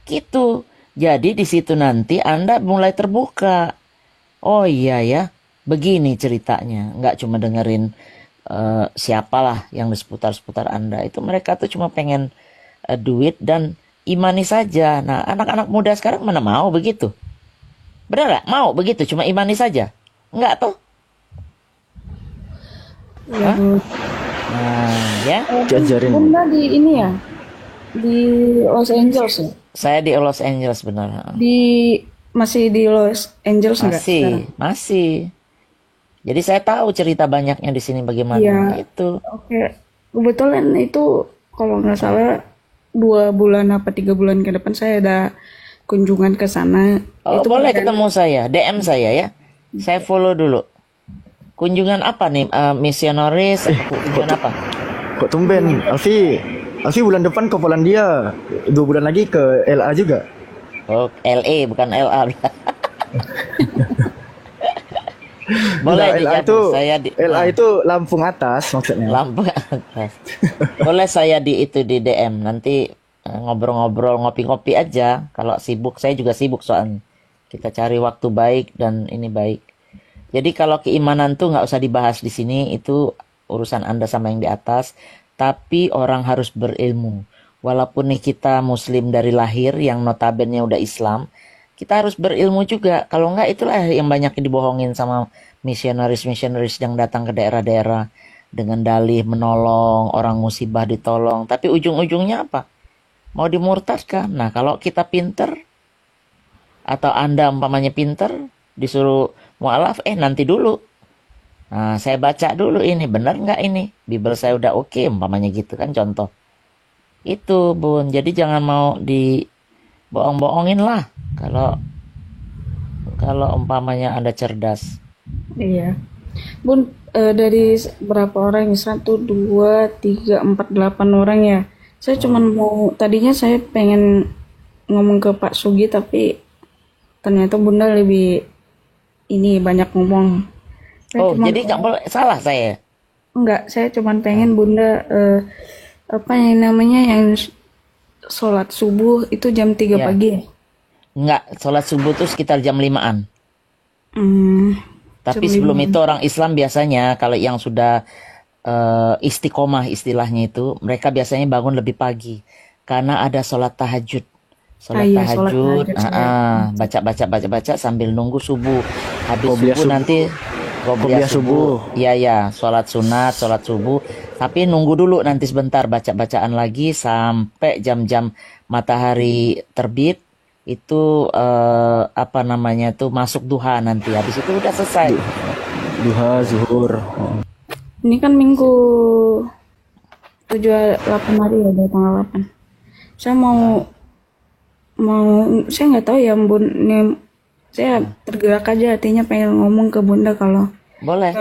Gitu. Jadi di situ nanti Anda mulai terbuka. Oh iya ya, begini ceritanya. Nggak cuma dengerin siapalah yang di seputar-seputar Anda. Itu mereka tuh cuma pengen duit dan imani saja. Nah anak-anak muda sekarang mana mau begitu? Benar nggak? Mau begitu, cuma imani saja? Enggak tuh? Ya, Bu. Nah ya. Diajarin. Bunda di ini ya di Los Angeles ya. Saya di Los Angeles benar. Masih di Los Angeles enggak? Masih. Jadi saya tahu cerita banyaknya di sini bagaimana Iya. itu. Oke, kebetulan itu kalau nggak salah 2 bulan apa 3 bulan ke depan saya ada kunjungan ke sana. Oh, Itu boleh kan- ketemu saya, DM saya ya. Saya follow dulu. Kunjungan apa nih? Misionaris? Kunjungan apa? Kok tumben? Alfi bulan depan ke Polandia. 2 bulan lagi ke LA juga. Oh, LA bukan LA. Boleh Enggak, LA itu dijawab. Saya di LA itu Lampung atas maksudnya. Lampung atas. Boleh saya di DM nanti ngobrol-ngobrol ngopi-ngopi aja. Kalau sibuk saya juga sibuk soalnya. Kita cari waktu baik dan ini baik. Jadi kalau keimanan tuh nggak usah dibahas di sini, itu urusan Anda sama yang di atas. Tapi orang harus berilmu. Walaupun nih kita Muslim dari lahir yang notabene udah Islam, kita harus berilmu juga. Kalau enggak, itulah yang banyak dibohongin sama misionaris-misionaris yang datang ke daerah-daerah dengan dalih menolong, orang musibah ditolong. Tapi ujung-ujungnya apa? Mau dimurtadkan. Nah, kalau kita pinter, atau Anda umpamanya pinter, disuruh mualaf, nanti dulu. Nah, saya baca dulu ini, benar nggak ini? Bible saya udah oke, umpamanya gitu kan contoh. Itu Bun, jadi jangan mau dibohong-bohongin lah kalau umpamanya Anda cerdas. Iya. Bun, dari berapa orang? 1, 2, 3, 4, 8 orang ya. Saya cuman tadinya saya pengen ngomong ke Pak Sugi, tapi ternyata Bunda lebih banyak ngomong. Jadi nggak boleh salah saya? Enggak, saya cuman pengen Bunda yang sholat subuh itu jam 3 pagi ya? Enggak, sholat subuh itu sekitar jam 5-an. Tapi sebelum itu orang Islam biasanya kalau yang sudah istiqomah istilahnya itu, mereka biasanya bangun lebih pagi karena ada sholat tahajud. Sholat tahajud, baca sambil nunggu subuh. Habis subuh nanti Qobliyah subuh. Iya, sholat sunat, sholat subuh. Tapi nunggu dulu nanti sebentar, baca-bacaan lagi sampai jam-jam matahari terbit. Itu masuk duha nanti. Habis itu udah selesai. Duha, zuhur. Ini kan minggu 7-8 hari ya, dari tanggal 8. Saya saya nggak tahu ya Bun, saya tergerak aja hatinya pengen ngomong ke Bunda kalau boleh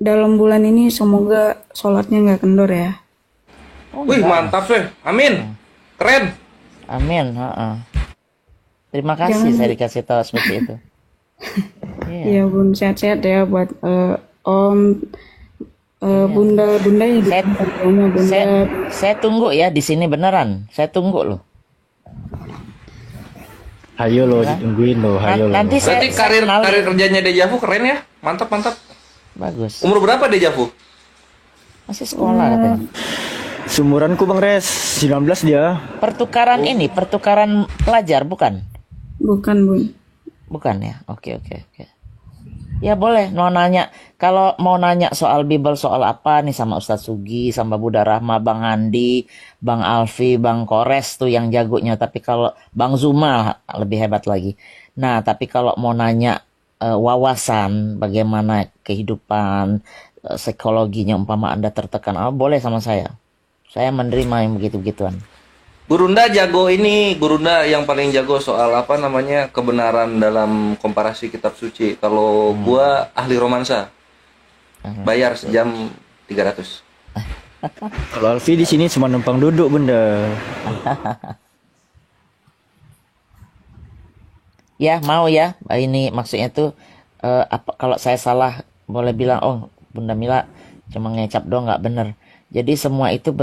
dalam bulan ini semoga sholatnya nggak kendor ya. Wih, mantap sih, amin, keren, amin. Terima kasih saya dikasih tahu seperti itu. Iya Bun, sehat-sehat ya buat Om, Bunda ya. Saya tunggu ya di sini beneran, saya tunggu loh. Hayo lo, ditungguin lo, hayo lo. Nanti berarti karir kerjanya Dejavu keren ya, mantap. Bagus. Umur berapa Dejavu? Masih sekolah katanya. Sumuranku Bang Res, 19 dia. Pertukaran pelajar bukan? Bukan Bun. Bukan ya, oke. Ya boleh, kalau mau nanya soal Bible, soal apa nih sama Ustadz Sugi, sama Bunda Rahma, Bang Handi, Bang Alfi, Bang Kores tuh yang jagonya. Tapi kalau Bang Zuma lebih hebat lagi. Nah, tapi kalau mau nanya wawasan bagaimana kehidupan, psikologinya umpama Anda tertekan, boleh sama saya. Saya menerima yang begitu-begituan. Gurunda yang paling jago soal kebenaran dalam komparasi kitab suci. Kalau gua ahli romansa, bayar sejam 300. Kalau Alfi di sini cuma numpang duduk Bunda. Ya mau ya, ini maksudnya tuh kalau saya salah boleh bilang, Bunda Mila cuma ngecap doang, nggak bener. Jadi semua itu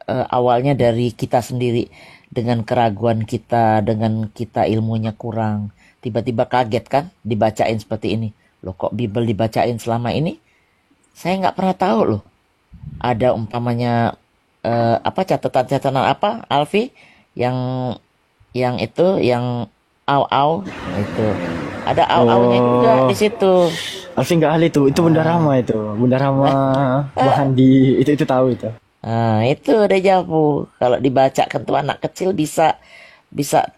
awalnya dari kita sendiri, dengan keraguan kita, dengan kita ilmunya kurang. Tiba-tiba kaget kan dibacain seperti ini. Loh, kok Bible dibacain selama ini? Saya nggak pernah tahu loh. Ada umpamanya catatan-catatan apa, Alfi? Yang au itu. Ada au-aunya juga di situ. Alfi nggak ahli tuh, itu Bunda Rahma itu. Bunda Rahma, Bang Handi, itu tahu itu. Nah, itu Dejavu. Kalau dibacakan tuh anak kecil bisa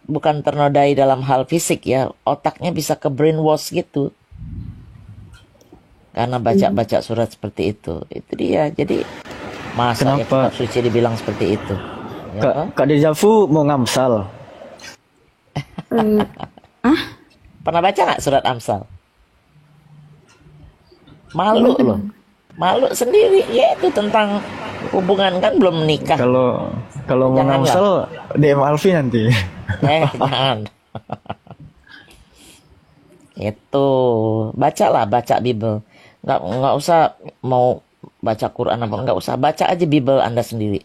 bukan ternodai dalam hal fisik ya, otaknya bisa ke brainwash gitu. Karena baca surat seperti itu. Itu dia. Jadi masa ya kitab suci dibilang seperti itu. Ya, Kak Dejavu mau ngamsal. Pernah baca nggak surat Amsal? Malu loh. Malu sendiri, ya itu tentang hubungan kan belum menikah. Kalau mau ngamsel DM Alfi nanti. Jangan. Itu baca Bible. Nggak usah mau baca Quran apa, nggak usah, baca aja Bible Anda sendiri.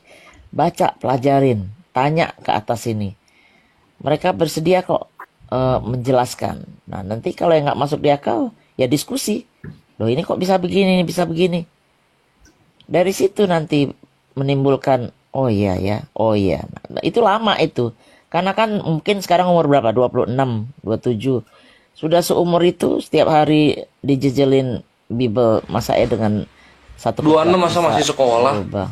Baca, pelajarin, tanya ke atas ini. Mereka bersedia kok menjelaskan. Nah, nanti kalau yang nggak masuk di akal, ya diskusi. Loh, ini kok bisa begini, bisa begini. Dari situ nanti menimbulkan, oh iya. Nah, itu lama itu. Karena kan mungkin sekarang umur berapa? 26, 27. Sudah seumur itu setiap hari dijejelin Bible, masa dengan satu 26 masa masih sekolah? berubah.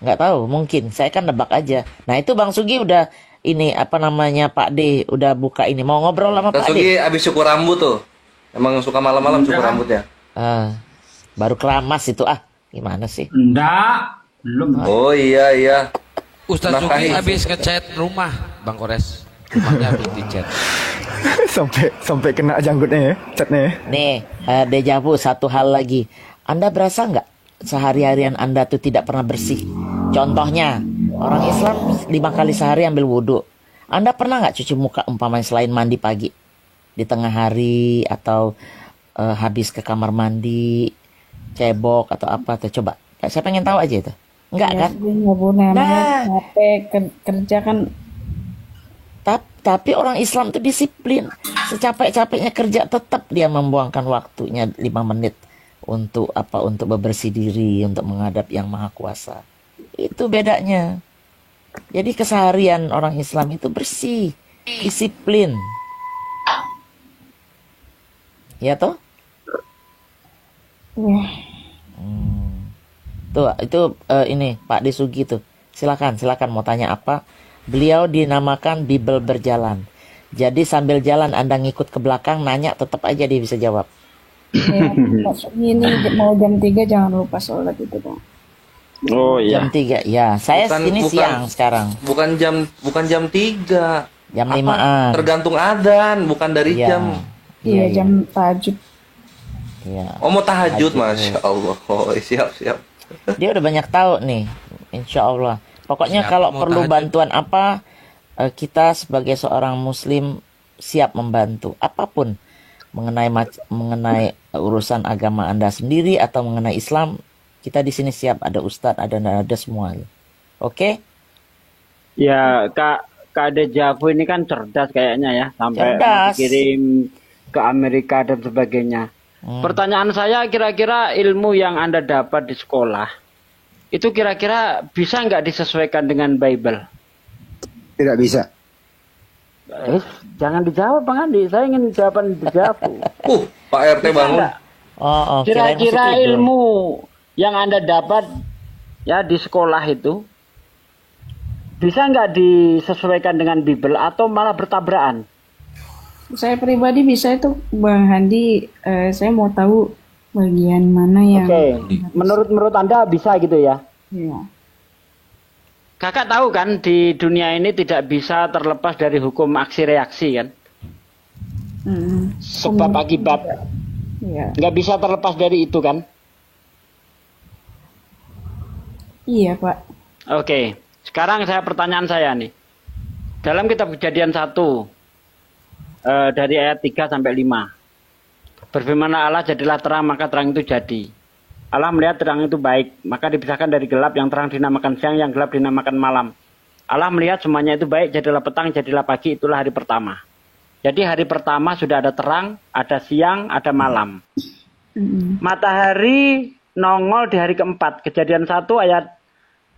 Nggak tahu, mungkin. Saya kan nebak aja. Nah itu Bang Sugi udah ini apa namanya Pak D udah buka ini. Mau ngobrol sama Kang Pak D? Sugi abis cukur rambut tuh. Emang suka malam-malam cukur rambutnya? Baru keramas itu gimana sih? Enggak, belum. Oh iya. Ustaz Sugi Nafkahi. habis ngecat rumah Bang Kores. Rumahnya habis dicat. sampai kena janggutnya ya, catnya ya. Nih, dejavu satu hal lagi. Anda berasa nggak sehari-harian Anda tuh tidak pernah bersih? Contohnya, orang Islam 5 kali sehari ambil wudhu. Anda pernah nggak cuci muka umpamanya selain mandi pagi? Di tengah hari atau habis ke kamar mandi, cebok atau apa tuh? Coba, saya pengen tahu aja itu. Enggak kan? Nggak boleh, capek kerja kan. Tapi orang Islam itu disiplin. Secapek-capeknya kerja tetap dia membuangkan waktunya 5 menit untuk apa? Untuk bebersih diri, untuk menghadap Yang Maha Kuasa. Itu bedanya. Jadi keseharian orang Islam itu bersih, disiplin. Ya toh? Tuh, itu ini Pak Desugi tuh. Silakan mau tanya apa? Beliau dinamakan Bible berjalan. Jadi sambil jalan Anda ngikut ke belakang nanya tetap aja dia bisa jawab. Ya, ini mau jam 3 jangan lupa sholat itu Bang. Oh iya. Jam 3. Ya, saya siang sekarang. Bukan jam 3. Jam 5-an. Tergantung adzan, bukan dari jam. Iya, jam tahajud. Iya. Oh, mau tahajud, Masya Allah. Oh, siap. Dia udah banyak tahu nih, insya Allah. Pokoknya kalau perlu bantuan apa, kita sebagai seorang Muslim siap membantu apapun mengenai urusan agama Anda sendiri atau mengenai Islam. Kita di sini siap, ada ustadz, ada semua. Oke? Ya, Kak Dejavu ini kan cerdas kayaknya ya, sampai dikirim ke Amerika dan sebagainya. Pertanyaan saya, kira-kira ilmu yang Anda dapat di sekolah itu kira-kira bisa nggak disesuaikan dengan Bible? Tidak bisa. Jangan dijawab Bang Andi, saya ingin jawaban Dejavu. Pak RT bangun. Kira-kira ilmu yang Anda dapat ya di sekolah itu bisa nggak disesuaikan dengan Bible atau malah bertabrakan? Saya pribadi bisa itu Bang Handi, saya mau tahu bagian mana yang menurut Anda bisa gitu ya? Iya. Kakak tahu kan di dunia ini tidak bisa terlepas dari hukum aksi reaksi kan? Sebab akibat. Iya. Nggak bisa terlepas dari itu kan? Iya Pak. Oke, sekarang pertanyaan saya nih. Dalam kitab Kejadian 1 dari ayat 3 sampai 5. Berfirman Allah, jadilah terang, maka terang itu jadi. Allah melihat terang itu baik, maka dipisahkan dari gelap, yang terang dinamakan siang, yang gelap dinamakan malam. Allah melihat semuanya itu baik, jadilah petang, jadilah pagi, itulah hari pertama. Jadi hari pertama sudah ada terang, ada siang, ada malam. Matahari nongol di hari keempat. Kejadian 1 ayat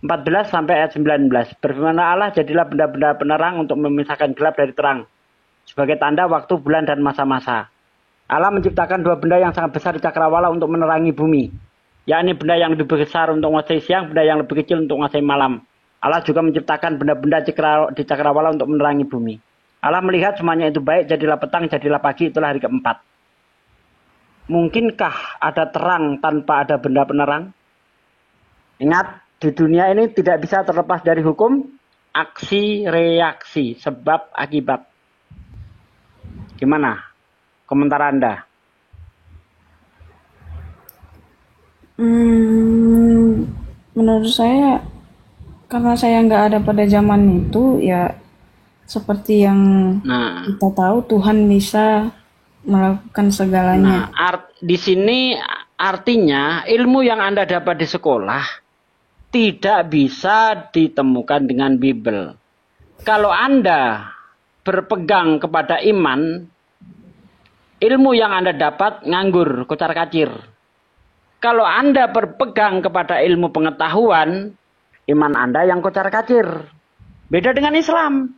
14 sampai ayat 19. Berfirman Allah, jadilah benda-benda penerang untuk memisahkan gelap dari terang, sebagai tanda waktu, bulan, dan masa-masa. Allah menciptakan 2 benda yang sangat besar di cakrawala untuk menerangi bumi, yakni benda yang lebih besar untuk menguasai siang, benda yang lebih kecil untuk menguasai malam. Allah juga menciptakan benda-benda di cakrawala untuk menerangi bumi. Allah melihat semuanya itu baik, jadilah petang, jadilah pagi, itulah hari keempat. Mungkinkah ada terang tanpa ada benda penerang? Ingat, di dunia ini tidak bisa terlepas dari hukum aksi reaksi, sebab akibat. Gimana komentar Anda? Menurut saya, karena saya nggak ada pada zaman itu, ya seperti yang kita tahu, Tuhan bisa melakukan segalanya. Di sini artinya ilmu yang Anda dapat di sekolah tidak bisa ditemukan dengan Bible. Kalau Anda berpegang kepada iman, ilmu yang Anda dapat nganggur, kocar-kacir. Kalau Anda berpegang kepada ilmu pengetahuan, iman Anda yang kocar-kacir. Beda dengan Islam.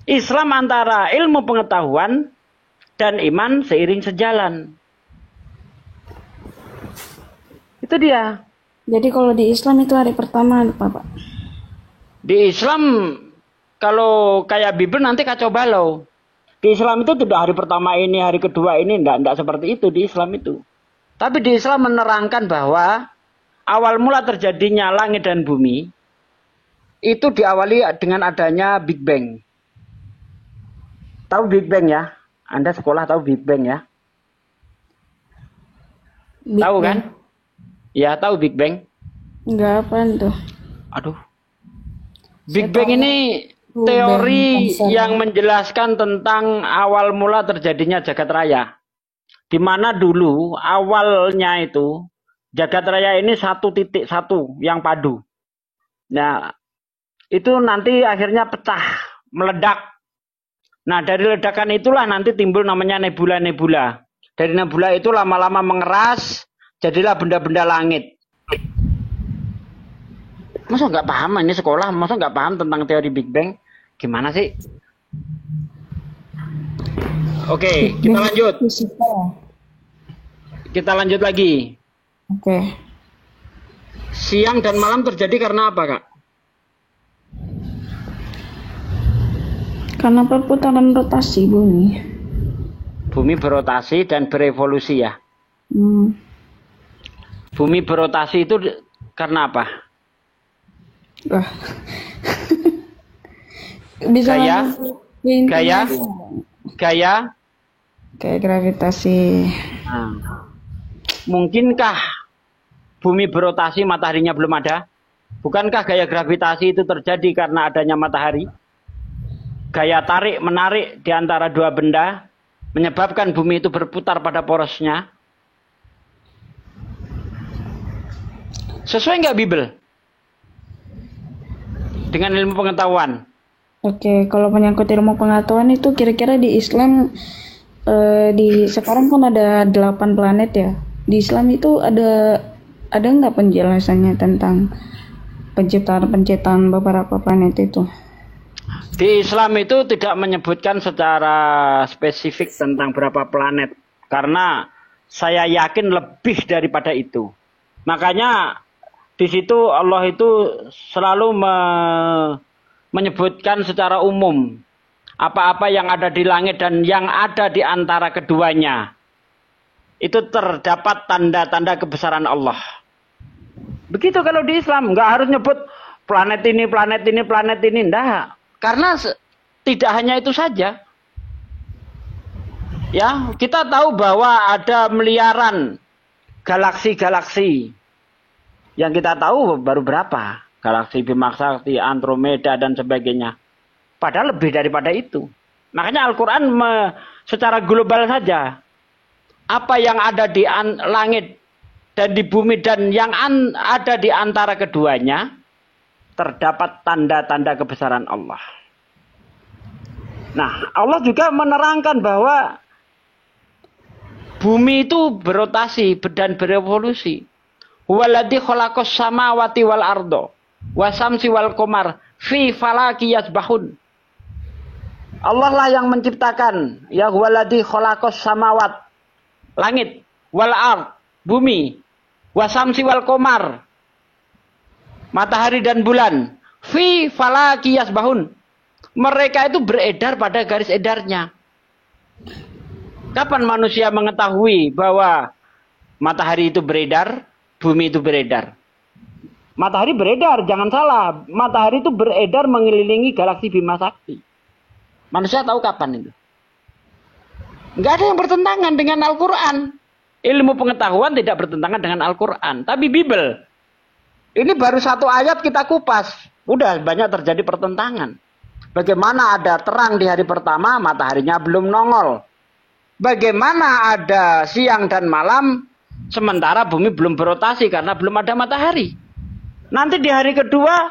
Islam antara ilmu pengetahuan dan iman seiring sejalan. Itu dia. Jadi kalau di Islam itu hari pertama apa, Pak? Di Islam kalau kayak Bible nanti kacau balau. Di Islam itu tidak hari pertama ini, hari kedua ini, enggak seperti itu di Islam itu. Tapi di Islam menerangkan bahwa awal mula terjadinya langit dan bumi itu diawali dengan adanya Big Bang. Tahu Big Bang ya? Anda sekolah tahu Big Bang ya? Tahu kan? Ya, tahu Big Bang? Enggak, apa tuh? Aduh. Big Bang ini teori yang menjelaskan tentang awal mula terjadinya jagat raya. Di mana dulu awalnya itu jagat raya ini 1.1 yang padu. Nah, itu nanti akhirnya pecah, meledak. Nah, dari ledakan itulah nanti timbul namanya nebula-nebula. Dari nebula itu lama-lama mengeras, jadilah benda-benda langit. Masa nggak paham ini sekolah? Masa nggak paham tentang teori Big Bang? Gimana sih? Oke, kita lanjut. Kita lanjut lagi. Oke. Siang dan malam terjadi karena apa, Kak? Karena perputaran rotasi bumi. Bumi berotasi dan berevolusi ya. Bumi berotasi itu karena apa? Bisa gaya gravitasi. Nah, mungkinkah bumi berotasi mataharinya belum ada? Bukankah gaya gravitasi itu terjadi karena adanya matahari? Gaya tarik menarik di antara dua benda menyebabkan bumi itu berputar pada porosnya. Sesuai nggak Bible? Dengan ilmu pengetahuan. Oke, kalau menyangkut ilmu pengetahuan itu kira-kira di Islam di sekarang kan ada 8 planet ya. Di Islam itu ada nggak penjelasannya tentang penciptaan beberapa planet itu? Di Islam itu tidak menyebutkan secara spesifik tentang berapa planet. Karena saya yakin lebih daripada itu. Makanya di situ Allah itu selalu menyebutkan secara umum. Apa-apa yang ada di langit dan yang ada di antara keduanya. Itu terdapat tanda-tanda kebesaran Allah. Begitu kalau di Islam. Nggak harus nyebut planet ini, planet ini, planet ini. Enggak. Karena tidak hanya itu saja. Ya, kita tahu bahwa ada miliaran galaksi-galaksi. Yang kita tahu baru berapa? Galaksi Bima Sakti, Andromeda dan sebagainya. Padahal lebih daripada itu. Makanya Al-Quran secara global saja. Apa yang ada di langit dan di bumi dan yang ada di antara keduanya terdapat tanda-tanda kebesaran Allah. Nah, Allah juga menerangkan bahwa bumi itu berotasi dan berevolusi. Huwaladzi khalaqas samawati wal ardo wasamsi wal qamar fi falaki yasbahun. Allah lah yang menciptakan, ya huwaladzi khalaqas samawat, langit, wal ard, bumi, wasamsi wal qamar, matahari dan bulan, fi falaki yasbahun. Mereka itu beredar pada garis edarnya. Kapan manusia mengetahui bahwa matahari itu beredar, bumi itu beredar? Matahari beredar, jangan salah. Matahari itu beredar mengelilingi galaksi Bima Sakti. Manusia tahu kapan itu? Nggak ada yang bertentangan dengan Al-Quran. Ilmu pengetahuan tidak bertentangan dengan Al-Quran. Tapi Bible, ini baru satu ayat kita kupas. Udah banyak terjadi pertentangan. Bagaimana ada terang di hari pertama, mataharinya belum nongol. Bagaimana ada siang dan malam, sementara bumi belum berotasi karena belum ada matahari. Nanti di hari kedua,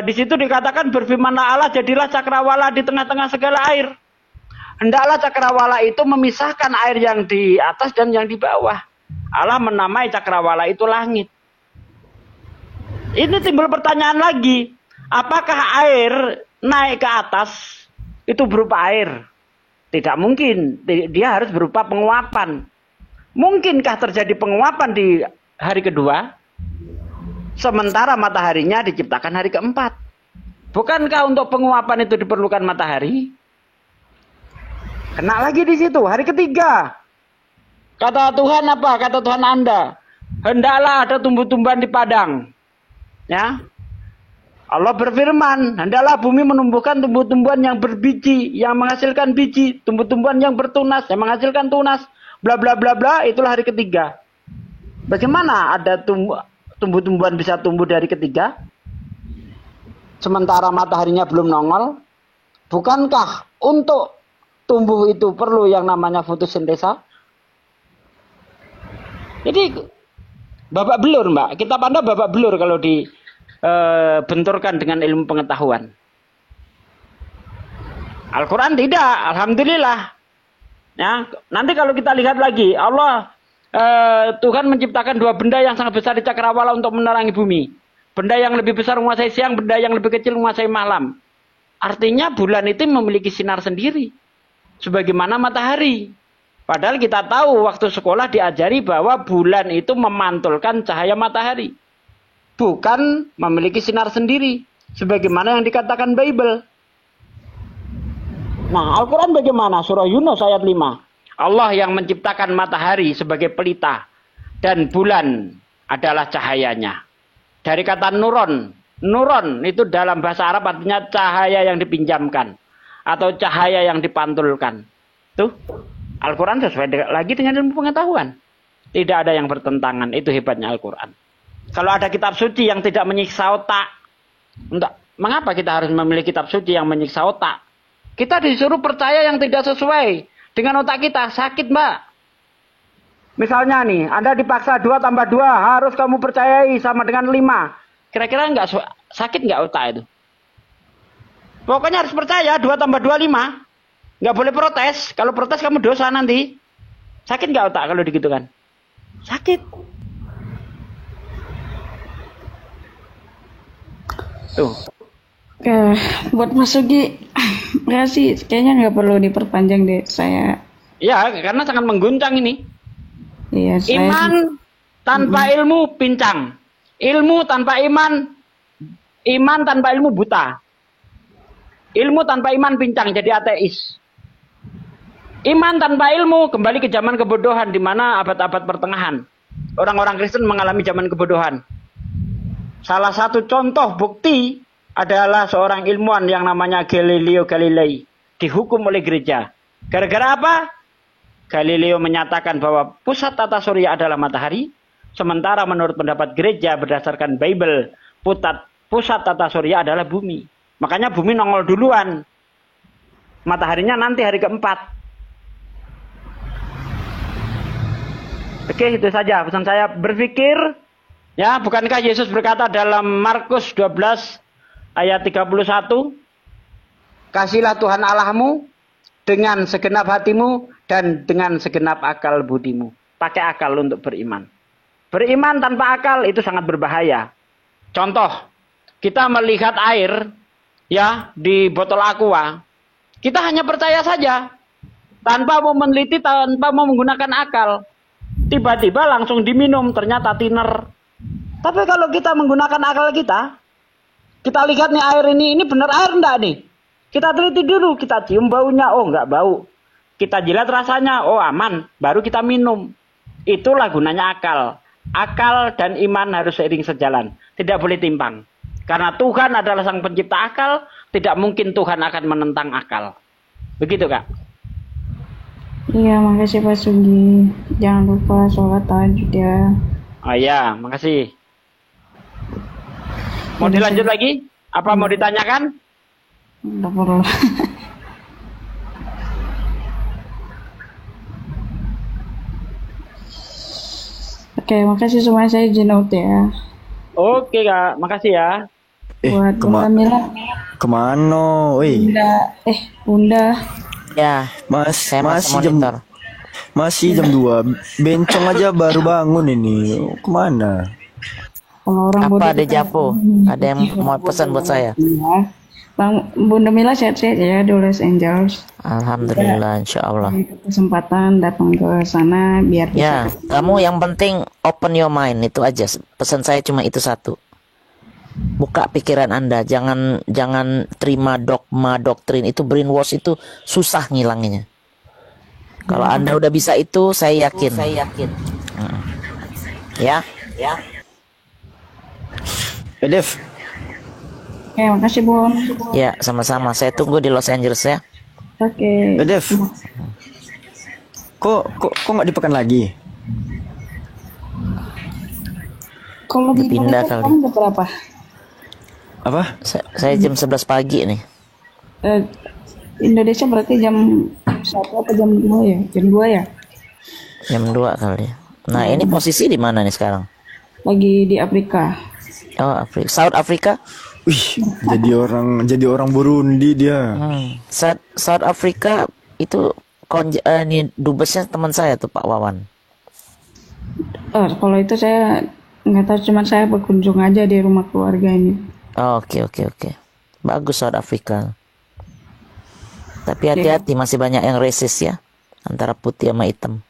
di situ dikatakan berfirmanlah Allah, jadilah cakrawala di tengah-tengah segala air. Hendaklah cakrawala itu memisahkan air yang di atas dan yang di bawah. Allah menamai cakrawala itu langit. Ini timbul pertanyaan lagi. Apakah air naik ke atas itu berupa air. Tidak mungkin, dia harus berupa penguapan. Mungkinkah terjadi penguapan di hari kedua? Sementara mataharinya diciptakan hari keempat. Bukankah untuk penguapan itu diperlukan matahari? Kena lagi di situ, hari ketiga. Kata Tuhan apa? Kata Tuhan Anda, hendaklah ada tumbuh-tumbuhan di padang. Ya. Allah berfirman, hendaklah bumi menumbuhkan tumbuh-tumbuhan yang berbiji, yang menghasilkan biji, tumbuh-tumbuhan yang bertunas, yang menghasilkan tunas, bla bla bla bla, itulah hari ketiga. Bagaimana ada tumbuh-tumbuhan bisa tumbuh dari ketiga? Sementara mataharinya belum nongol. Bukankah untuk tumbuh itu perlu yang namanya fotosintesa? Jadi babak belur, Mbak. Kita pandang babak belur kalau benturkan dengan ilmu pengetahuan. Al-Quran tidak, alhamdulillah. Ya, nanti kalau kita lihat lagi, Tuhan menciptakan dua benda yang sangat besar di cakrawala untuk menerangi bumi. Benda yang lebih besar menguasai siang, benda yang lebih kecil menguasai malam. Artinya bulan itu memiliki sinar sendiri, sebagaimana matahari. Padahal kita tahu waktu sekolah diajari bahwa bulan itu memantulkan cahaya matahari, bukan memiliki sinar sendiri, sebagaimana yang dikatakan Bible. Nah, Al-Quran bagaimana? Surah Yunus ayat 5. Allah yang menciptakan matahari sebagai pelita dan bulan adalah cahayanya. Dari kata nuron. Nuron itu dalam bahasa Arab artinya cahaya yang dipinjamkan atau cahaya yang dipantulkan. Tuh, Al-Quran sesuai lagi dengan ilmu pengetahuan. Tidak ada yang bertentangan. Itu hebatnya Al-Quran. Kalau ada kitab suci yang tidak menyiksa otak, mengapa kita harus memilih kitab suci yang menyiksa otak? Kita disuruh percaya yang tidak sesuai dengan otak kita. Sakit, Mbak. Misalnya nih, Anda dipaksa 2 tambah 2 harus kamu percayai sama dengan 5. Kira-kira sakit nggak otak itu? Pokoknya harus percaya 2 tambah 2 5. Nggak boleh protes. Kalau protes kamu dosa nanti. Sakit nggak otak kalau digitukan? Sakit. Tuh. Buat Mas Sugi, makasih. Kayaknya nggak perlu diperpanjang deh saya. Ya, karena sangat mengguncang ini. Iya, iman tanpa ilmu pincang. Ilmu tanpa iman tanpa ilmu buta. Ilmu tanpa iman pincang, jadi ateis. Iman tanpa ilmu kembali ke zaman kebodohan, di mana abad-abad pertengahan orang-orang Kristen mengalami zaman kebodohan. Salah satu contoh bukti adalah seorang ilmuwan yang namanya Galileo Galilei dihukum oleh gereja. Gara-gara apa? Galileo menyatakan bahwa pusat tata surya adalah matahari, sementara menurut pendapat gereja berdasarkan Bible, pusat tata surya adalah bumi. Makanya bumi nongol duluan. Mataharinya nanti hari keempat. Oke, itu saja pesan saya. Berpikir, ya, bukankah Yesus berkata dalam Markus 12 ayat 31, kasihlah Tuhan Allahmu dengan segenap hatimu dan dengan segenap akal budimu. Pakai akal untuk beriman. Beriman tanpa akal itu sangat berbahaya. Contoh, kita melihat air ya di botol aqua, kita hanya percaya saja tanpa mau meneliti, tanpa mau menggunakan akal. Tiba-tiba langsung diminum, ternyata thinner. Tapi kalau kita menggunakan akal kita lihat nih air ini benar air enggak nih? Kita teliti dulu, kita cium baunya, oh enggak bau. Kita jilat rasanya, oh aman, baru kita minum. Itulah gunanya akal. Akal dan iman harus seiring sejalan, tidak boleh timpang. Karena Tuhan adalah sang pencipta akal, tidak mungkin Tuhan akan menentang akal. Begitu, Kak? Iya, makasih Pak Sugi. Jangan lupa sholat tahajud ya. Oh iya, makasih. Mau dilanjut lagi? Apa mau ditanyakan? Nggak perlu. Oke, makasih semuanya, saya izin out ya. Oke, Kak, makasih ya. Buat Kamila. Kemana? Woi. Bunda. Ya, masih jam 2. Bencong aja baru bangun ini. Kemana? Kalau orang apa ada Japo? Ada yang mau pesan buat saya? Ya. Bunda Mila sehat-sehat ya di Los Angeles. Alhamdulillah, insya Allah. Kesempatan datang ke sana biar Ya, bisa. kamu yang penting open your mind, itu aja. Pesan saya cuma itu satu. Buka pikiran Anda, jangan terima dogma, doktrin. Itu brainwash, itu susah ngilanginnya. Kalau Anda udah bisa itu, saya yakin. Ya. Dev. Oke, makasih Bon. Ya, sama-sama. Saya tunggu di Los Angeles ya. Oke. Dev. Kok nggak di Pekan lagi? Kalau di Pindah Indonesia kali. kamu jam berapa? Apa? Saya jam 11 pagi nih. Indonesia berarti jam 1 atau jam 2 ya? Jam 2 ya? Jam 2 kali. Nah, ini posisi di mana nih sekarang? Lagi di Afrika. Oh, Afrika. South Africa? Wih, jadi orang Burundi dia. South Africa itu ini dubesnya teman saya tuh, Pak Wawan. Kalau itu saya nggak tahu, cuman saya berkunjung aja di rumah keluarga ini. Oh, oke. Bagus South Africa. Tapi hati-hati, masih banyak yang racist ya, antara putih sama hitam.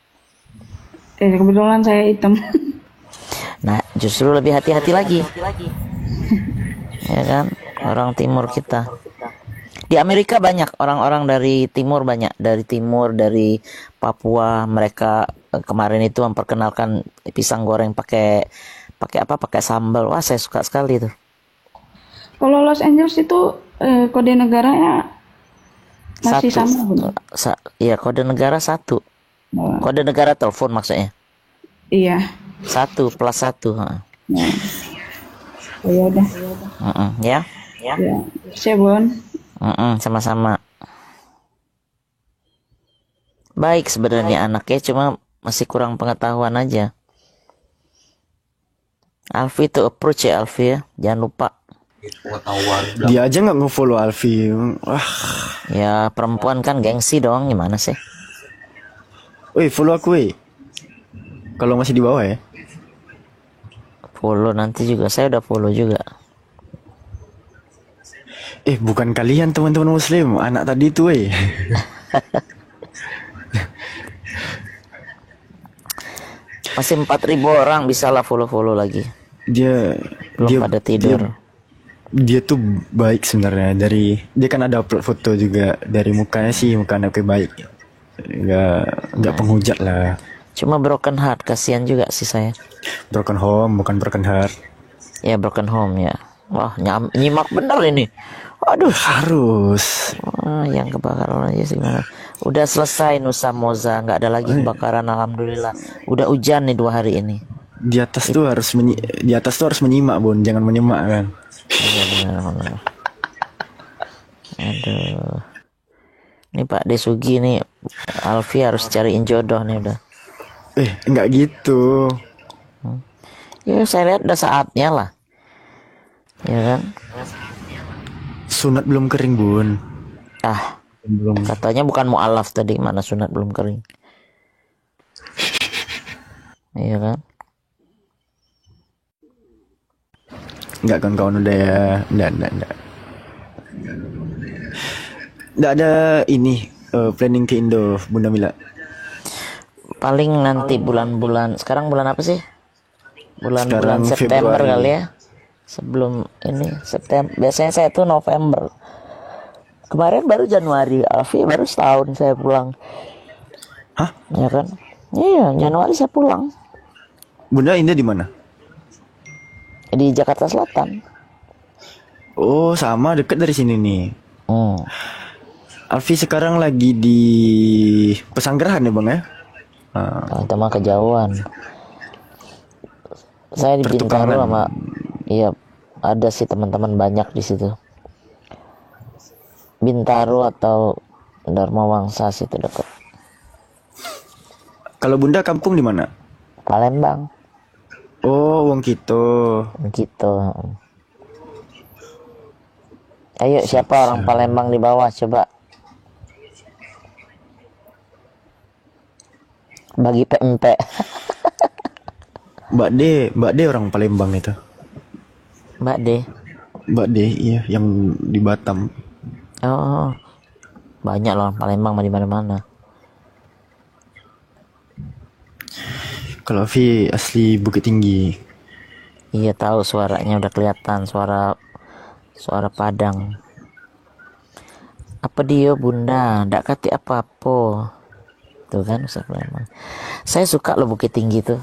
Kebetulan saya hitam. Nah, justru lebih hati-hati lagi. Ya kan, orang timur kita. Di Amerika banyak orang-orang dari timur, banyak dari timur, dari Papua. Mereka kemarin itu memperkenalkan pisang goreng pakai sambal. Wah, saya suka sekali tuh. Kalau Los Angeles itu kode negaranya masih Satu. sama, Bun? Iya, kode negara 1. Kode negara telepon maksudnya. Iya. 1 + 1. Oh, ya udah. Ya. Ya. Saya Bon. Sama-sama. Baik sebenarnya anaknya, cuma masih kurang pengetahuan aja. Alfi itu approach ya, Alfi ya. Jangan lupa. Dia aja nggak nge-follow Alfi. Ya perempuan kan gengsi dong, gimana sih? Woi, follow aku woi. Kalau masih di bawah ya. Follow nanti juga, saya udah follow juga. Bukan kalian teman-teman muslim, anak tadi itu woi. Masih 4.000 orang, bisa lah follow lagi. Dia pada tidur. Dia tuh baik sebenarnya, dia kan ada upload foto juga, dari mukanya sih muka anaknya baik. Enggak penghujat lah. Cuma broken heart, kasihan juga sih saya. Broken home, bukan broken heart. Ya, broken home ya. Wah, nyimak bener ini. Aduh, harus. Yang kebakaran aja sih gimana? Udah selesai Nusa Moza, nggak ada lagi kebakaran, alhamdulillah. Udah hujan nih 2 hari ini. Di atas tuh harus menyimak, Bon, jangan menyemak kan. Iya benar. Aduh. Ini Pak Desugi nih, Alfi harus cariin jodoh nih udah. Enggak gitu. Ya saya lihat udah saatnya lah. Ya kan? Sunat belum kering, Bun. Belum. Katanya bukan mu'alaf tadi, mana sunat belum kering. Iya kan? Enggak, kawan-kawan udah ya. Enggak. Enggak ada ini planning ke Indo, Bunda Mila. Paling nanti bulan-bulan, sekarang bulan apa sih? Bulan-bulan September Februari. kali ya. Sebelum ini September, biasanya saya tuh November. Kemarin baru Januari, Alfi baru setahun saya pulang. Hah? Ya kan? Iya, Januari saya pulang. Bunda Indah di mana? Di Jakarta Selatan. Oh, sama, deket dari sini nih. Alfi sekarang lagi di Pesanggerahan ya, Bang ya? Itu mah kejauhan. Saya di Bintaro sama, iya ada sih teman-teman banyak di situ. Bintaro atau Dharma Wangsa situ dekat. Kalau Bunda kampung di mana? Palembang. Oh, Wong Kito. Gitu. Ayo, siapa orang Palembang di bawah coba bagi PMP. Mbak D orang Palembang itu. Mbak D, iya, yang di Batam. Oh, banyak loh Palembang di mana-mana. Kalau Vi asli Bukit Tinggi. Iya tahu, suaranya udah kelihatan, suara Padang. Apa dia bunda, ndak kati apa-apa. Tuh kan Ustaz Sulaiman. Saya suka loh Bukit Tinggi tuh.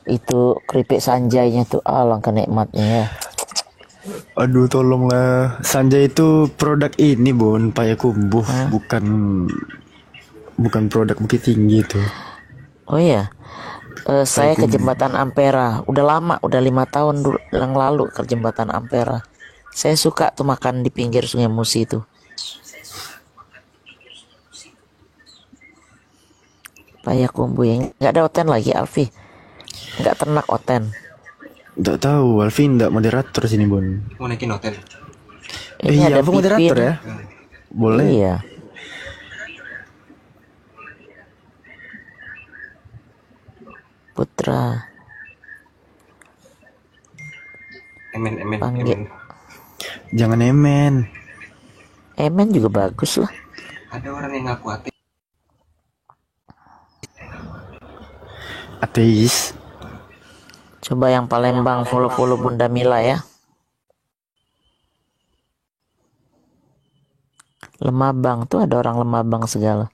Itu keripik sanjainya tuh, alangkah nikmatnya ya. Aduh tolonglah. Sanjay itu produk ini Bun, Payakumbuh, bukan produk Bukit Tinggi itu. Oh iya. Saya ke Jembatan Ampera. Udah lama, udah 5 tahun dulu yang lalu ke Jembatan Ampera. Saya suka tuh makan di pinggir Sungai Musi itu. Payakumbuh yang nggak ada oten lagi, Alfi. Nggak ternak oten. Nggak tahu, Alfi nggak moderator sini Bun. Mau naikin hotel. Iya, aku moderator ya. Boleh. Iya. Putra. Emen. Jangan emen. Emen juga bagus lah. Ada orang yang ngaku Ateis. Coba yang Palembang follow Bunda Mila ya. Lemabang tuh ada orang Lemabang segala.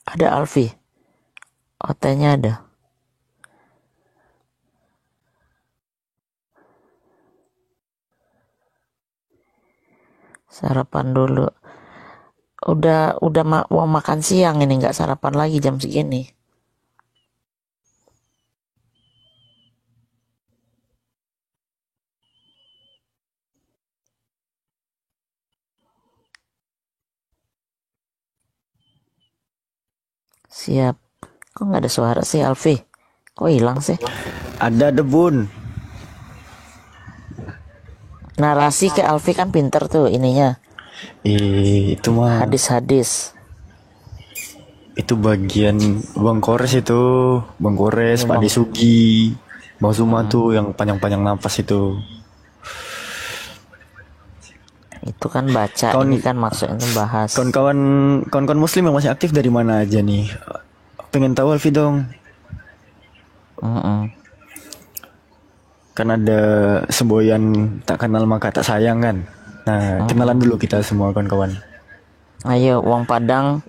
Ada Alfi. Otenya ada. Sarapan dulu. Udah mau makan siang ini, nggak sarapan lagi jam segini. Siap. Kok nggak ada suara sih Alfi? Kok hilang sih? Ada Bun. Narasi ke Alfi kan pinter tuh ininya. Itu mah hadis-hadis. Itu bagian Bang Kores itu. Bang Kores, Pak Disugi, Bang Zuma tuh yang panjang-panjang napas itu. Itu kan baca, ini kan maksudnya bahas. Kawan-kawan muslim yang masih aktif dari mana aja nih? Pengen tahu Alfi dong. Kan ada semboyan tak kenal maka tak sayang kan. Nah, kenalan dulu kita semua kawan-kawan. Ayo, Wong Padang,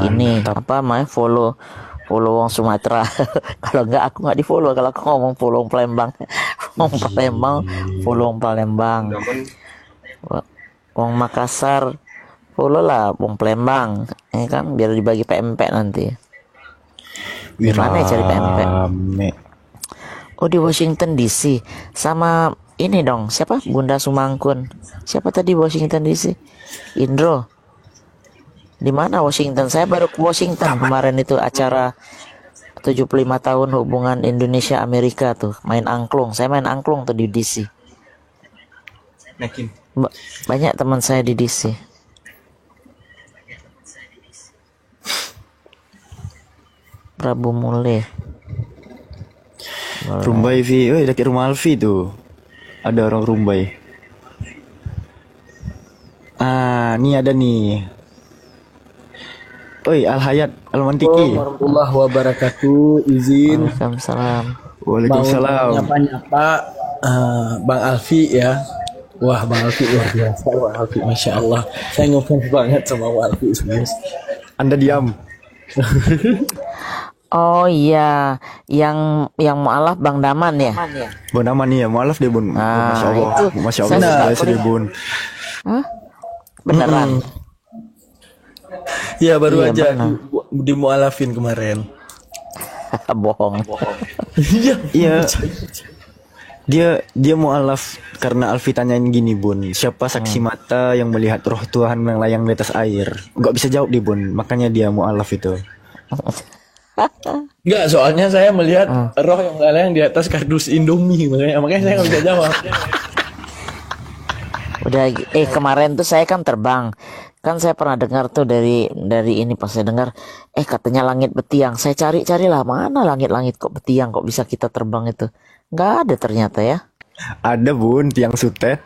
ini apa namanya, follow Wong Sumatera. Kalau enggak aku nggak di follow. Kalau aku ngomong follow Wong Palembang, follow Wong Palembang. Wong Makassar, follow lah Wong Palembang. Ini kan biar dibagi PMP nanti. Gimana ya cari PMP? Oh di Washington DC sama ini dong, siapa? Bunda Sumangkun. Siapa tadi Washington DC? Indro. Di mana Washington? Saya baru ke Washington kemarin itu acara 75 tahun hubungan Indonesia Amerika tuh, main angklung. Saya main angklung tuh di DC. Banyak teman saya di DC. Prabu Mule. Rumbai Vi, dekat rumah Alfi tuh. Ada orang Rumbai. Nih ada nih. Al Hayat Al Mantiki. Warahmatullahi wabarakatuh. Izin. Waalaikumsalam. Waalaikumsalam. Nyapa Bang Alfi ya. Wah Bang Alfi luar biasa. Bang Alfi Masya Allah. Saya ngefans banget sama Bang Alfi. Anda diam. Oh iya, yang mualaf Bang Daman ya? Bang Daman ya, mualaf deh Bun. Masya Allah, itu Masya Allah, biasa deh Bun. Hah? Beneran? Ya baru Iya, aja bener. dimualafin kemarin. Bohong. Iya. Dia mualaf karena Alfi tanyain gini Bun, siapa saksi mata yang melihat roh Tuhan melayang di atas air? Gak bisa jawab dia Bun, makanya dia mualaf itu. Enggak, soalnya saya melihat roh yang melayang di atas kardus Indomie, makanya saya nggak bisa jawab. Udah, kemarin tuh saya kan terbang. Kan saya pernah dengar tuh dari ini pas saya dengar, katanya langit betiang. Saya cari-carilah mana langit-langit kok betiang, kok bisa kita terbang itu. Nggak ada ternyata ya. Ada bun, tiang sutet.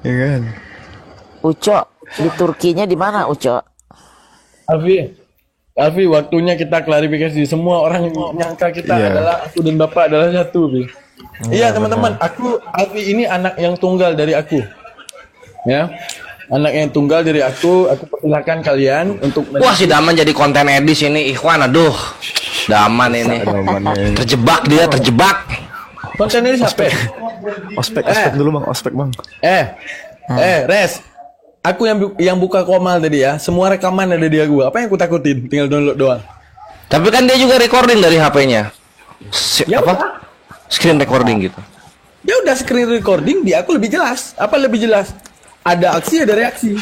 Ya kan? Uco, di Turkinya di mana Uco? Alfi, waktunya kita klarifikasi. Semua orang nyangka kita adalah aku dan bapak adalah satu, Bi. Iya teman-teman, Alfi ini anak yang tunggal dari aku. Ya, anak yang tunggal dari aku persilakan kalian untuk. Wah, si Daman jadi konten edis ini, Ikhwan. Aduh, Daman ini. Terjebak dia, terjebak. Konten edis apa? Ospek dulu bang, ospek bang. Res. Aku yang buka Komal tadi ya. Semua rekaman ada di gua. Apa yang aku takutin? Tinggal download doang. Tapi kan dia juga recording dari HP-nya. Apa? Screen recording gitu. Ya udah screen recording di aku lebih jelas. Apa lebih jelas? Ada aksi, ada reaksi.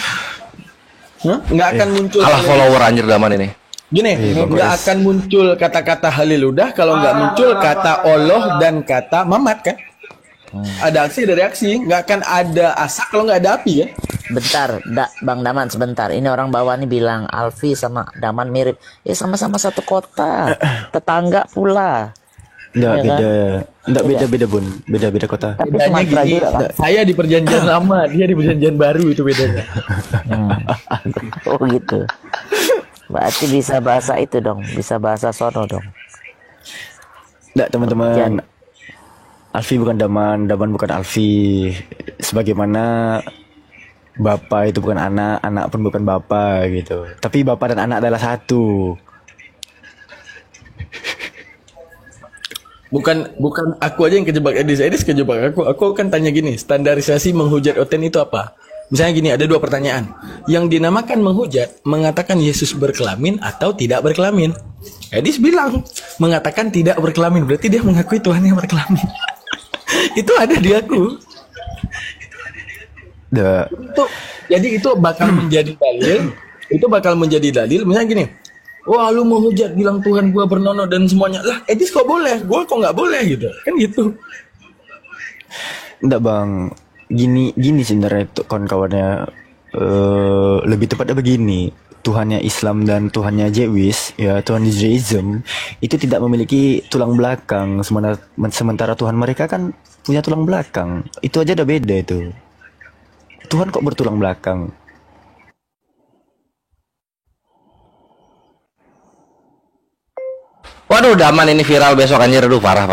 Nggak akan muncul. Kalah follower anjir Daman ini. Gini, nggak akan muncul kata-kata haliludah kalau nggak muncul kata Allah dan kata Mamat kan? Ada aksi, ada reaksi. Nggak akan ada asap kalau nggak ada api ya. Bentar, Bang Daman sebentar. Ini orang bawah nih bilang Alfi sama Daman mirip. Ya sama-sama satu kota, tetangga pula. Enggak Ya beda, kan? enggak beda bun, beda kota. Tapi Bedanya Sumatera gini, juga kan? saya di perjanjian lama, dia di perjanjian baru, itu bedanya. Oh gitu. Berarti bisa bahasa itu dong, bisa bahasa sono dong. Enggak teman-teman. Alfi bukan Daman, Daman bukan Alfi. Sebagaimana bapak itu bukan anak, anak pun bukan bapak gitu. Tapi bapak dan anak adalah satu. Bukan aku aja yang kejebak Edis kejebak aku. Aku kan tanya gini, standarisasi menghujat Oten itu apa? Misalnya gini, ada dua pertanyaan. Yang dinamakan menghujat mengatakan Yesus berkelamin atau tidak berkelamin. Edis bilang mengatakan tidak berkelamin, berarti dia mengakui Tuhan yang berkelamin. Itu ada di aku. Jadi itu bakal menjadi dalil. Itu bakal menjadi dalil. Misalnya gini, wah lu mau hujat bilang Tuhan gua bernono dan semuanya. Lah Edis kok boleh, gua kok nggak boleh gitu. Kan gitu. Enggak bang, gini sebenarnya itu kawan-kawannya, lebih tepatnya begini. Tuhannya Islam dan Tuhannya Jewis, ya Tuhan Judaism itu tidak memiliki tulang belakang, sementara Tuhan mereka kan punya tulang belakang. Itu aja udah beda itu. Tuhan kok bertulang belakang? Waduh, Daman ini viral besok anjir, aduh parah.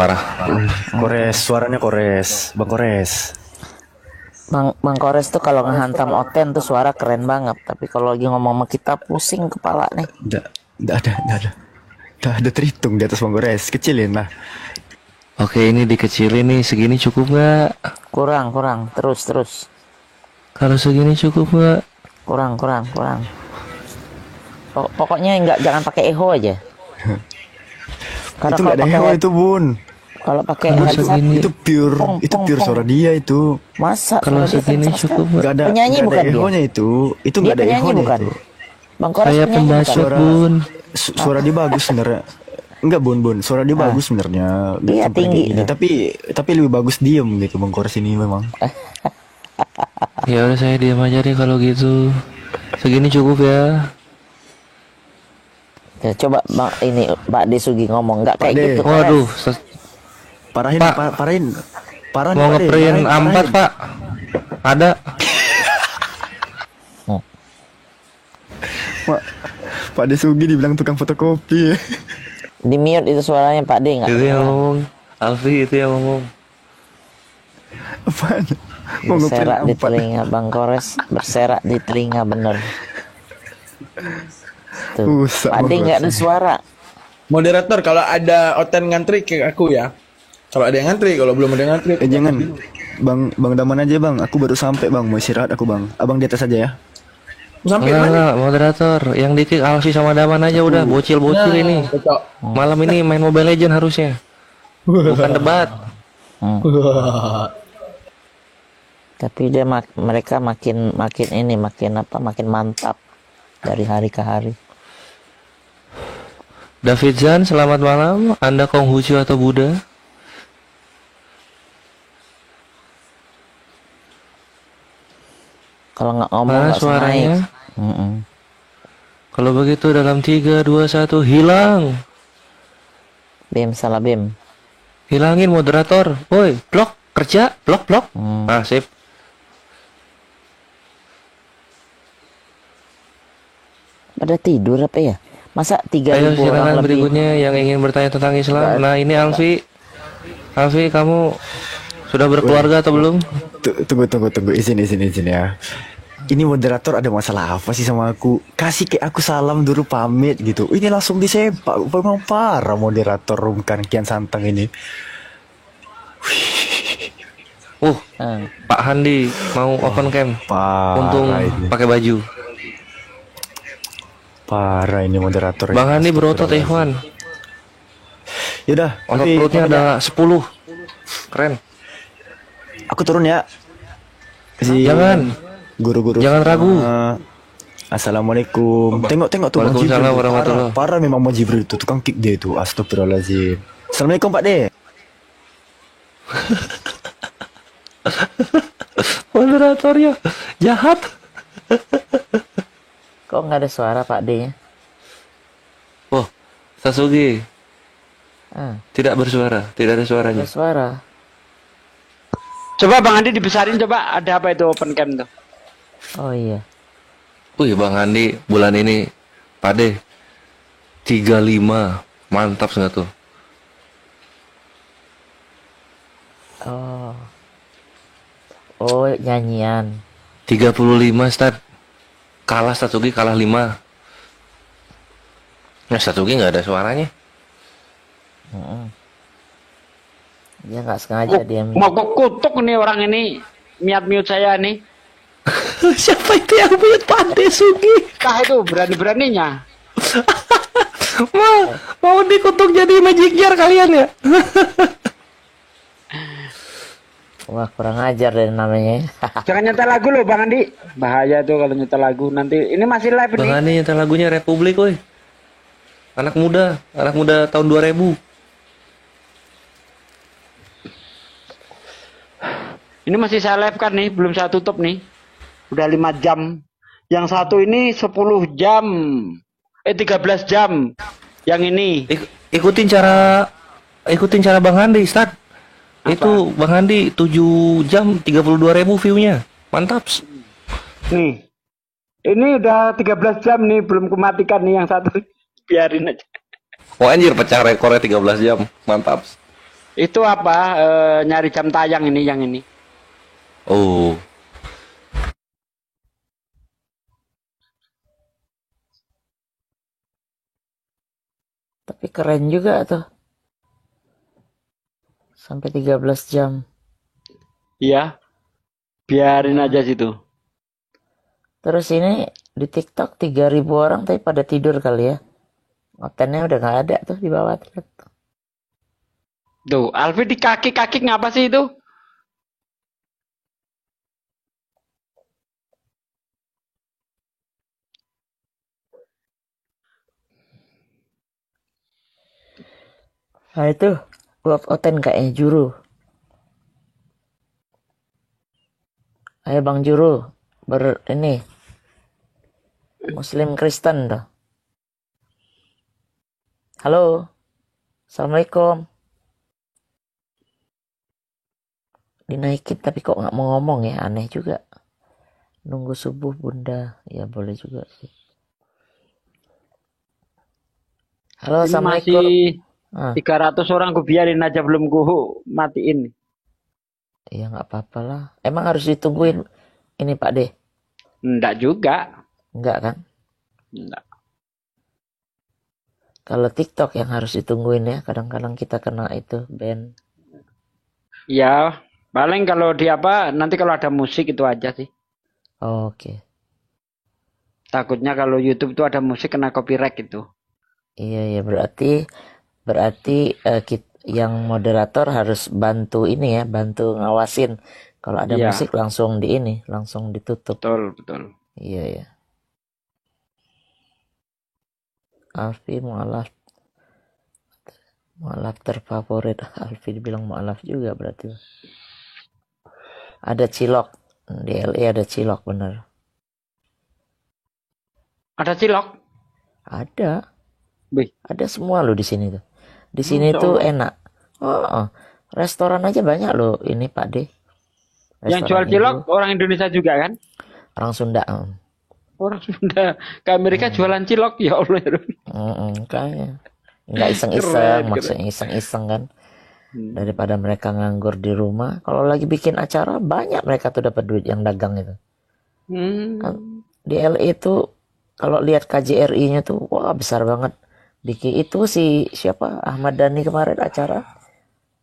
Kores, suaranya Kores, Bang Kores. Bang Kores tuh kalau ngehantam Oten tuh suara keren banget. Tapi kalau lagi ngomong sama kita pusing kepala nih. Udah ada terhitung di atas Bang Kores, kecilin lah. Oke, ini dikecilin nih, segini cukup nggak? Kurang, terus. Kalau segini cukup nggak? Kurang. Pokoknya jangan pakai echo aja. Itu nggak ada echo itu bun. Kalau pakai itu pure suara dia itu. Masa kalau segini cukup nggak ada penyanyi gak bukan ada ehonya itu nggak ada ehonya bukan itu. Bang Kores saya pembacot bun. Suara dia bagus sebenarnya. Enggak bun suara dia bagus sebenarnya. Dia tinggi tapi lebih bagus diem gitu Bang Kores ini memang. Ya udah saya diam aja deh kalau gitu. Segini cukup ya. Ya coba ini Pak Desugi ngomong nggak kayak gitu. Waduh, parahin. Mau ngeprint A4 Pak? Ada. Pak Desugi dibilang tukang fotokopi. Di mute itu suaranya Pak D nggak? Itu yang ngomong. Alfi itu yang ngomong. Apaan? Berserak di telinga Bang Kores, berserak di telinga bener. Tuh, Pak D nggak ada suara. Moderator, kalau ada Oten ngantri ke aku ya. Kalau ada yang ngantri, kalau belum ada yang ngantri. Jangan. Bang Daman aja bang. Aku baru sampai bang. Mau istirahat aku bang. Abang di atas aja ya. Sampai mana? Moderator, yang di-kick Alfi sama Daman aja udah. Bocil-bocil ini. Malam ini main Mobile Legend harusnya. Bukan debat. Tapi mereka makin mantap dari hari ke hari. David Zan, selamat malam. Anda Konghucu atau Buddha? Kalau nggak ngomong nggak suaranya? Kalau begitu dalam 3, 2, 1 hilang. Bim, salah Bim. Hilangin moderator. Woi, blok kerja, blok. Ah, sip. Pada tidur apa ya? Masa 3.000 Ayo orang silakan lebih? berikutnya yang ingin bertanya tentang Islam. Nah, ini Alfi. Alfi, kamu sudah berkeluarga atau belum? Tunggu. Izin ya. Ini moderator ada masalah apa sih sama aku? Kasih kayak aku salam dulu pamit gitu. Ini langsung disepak. Memang parah moderator Rumkan Kian Santang ini. Pak Handi mau open cam. Untung pakai baju. Parah ini moderator. Bang Handi berotot Ikhwan. Yaudah, otot perutnya ada 10. Keren. Aku turun ya. Jangan. Guru-guru. Jangan ragu. Assalamualaikum. Tengok tuh Bang Jibril. Waalaikumsalam warahmatullahi. Parah memang Bang Jibril itu tukang kick dia itu. Astagfirullahaladzim. Assalamualaikum Pak De. Moderatornya jahat. Kok nggak ada suara Pak D-nya? Oh, Sasugi. Tidak bersuara, tidak ada suaranya. Ada suara. Coba Bang Andi dibesarin coba, ada apa itu open cam tuh? Oh iya. Wih, Bang Andi bulan ini Pak De 35. Mantap nggak tuh? Oh, nyanyian. 35 Stad. Kalah Sasugi, kalah 5. Nah, Sasugi nggak ada suaranya. Dia nggak sengaja dia. Mau kutuk nih orang ini, mute saya nih. Siapa itu yang mute Pak De Sugi? Kah itu berani-beraninya. Mau dikutuk jadi magic jar kalian ya? Wah, kurang ajar deh namanya. Jangan nyetel lagu loh Bang Andi. Bahaya tuh kalau nyetel lagu nanti. Ini masih live nih. Bang Andi nyetel lagunya Republik, woi. Anak muda tahun 2000. Ini masih saya live kan nih, belum saya tutup nih. Udah 5 jam. Yang satu ini 10 jam. 13 jam. Yang ini. Ikutin cara Bang Andi, Stad. Itu Bang Andi 7 jam 32.000 view-nya. Mantap. Nih. Ini udah 13 jam nih, belum kumatikan nih yang satu. Biarin aja. Oh anjir, pecah rekornya 13 jam. Mantap. Itu apa? Nyari jam tayang ini yang ini. Oh. Tapi keren juga tuh. Sampai 13 jam. Iya. Biarin aja situ. Terus ini di TikTok 3.000 orang tapi pada tidur kali ya. Kontennya udah nggak ada tuh di bawah. Tuh, Alfi di kaki-kaki ngapa sih itu? Nah itu Love Oten kayaknya Juru. Ayo Bang Juru ini Muslim Kristen tuh. Halo, Assalamualaikum. Dinaikin tapi kok nggak mau ngomong ya, aneh juga. Nunggu subuh Bunda, ya boleh juga sih. Halo, ini Assalamualaikum. Masih 300 orang, ku biarin aja, belum ku matiin. Iya nggak apa-apa lah. Emang harus ditungguin ini Pak De? Enggak juga. Enggak kan? Enggak. Kalau TikTok yang harus ditungguin ya, kadang-kadang kita kena itu ban. Ya, paling kalau di apa, nanti kalau ada musik itu aja sih. Oh, oke. Takutnya kalau YouTube itu ada musik kena copyright gitu. Iya, berarti yang moderator harus bantu ini ya, bantu ngawasin. Kalau ada Iya. musik langsung langsung ditutup. Betul. Iya ya. Alfi mualaf terfavorit. Alfi dibilang mualaf juga berarti. Ada cilok di LA, ada cilok bener. Ada cilok? Ada. Wih. Ada semua loh di sini tuh. Di sini Masya tuh Allah. enak. Oh, restoran aja banyak loh ini Pak D. Yang jual Restoran cilok Indo. orang Indonesia juga kan? Orang Sunda. Orang Sunda ke Amerika jualan cilok, ya Allah ya Rabbi. Kayaknya nggak iseng-iseng, Keren, maksudnya iseng-iseng kan. Daripada mereka nganggur di rumah, kalau lagi bikin acara banyak mereka tuh dapat duit yang dagang itu. Kan di LA itu kalau lihat KJRI-nya tuh wah besar banget. Bikin itu si siapa Ahmad Dhani kemarin acara,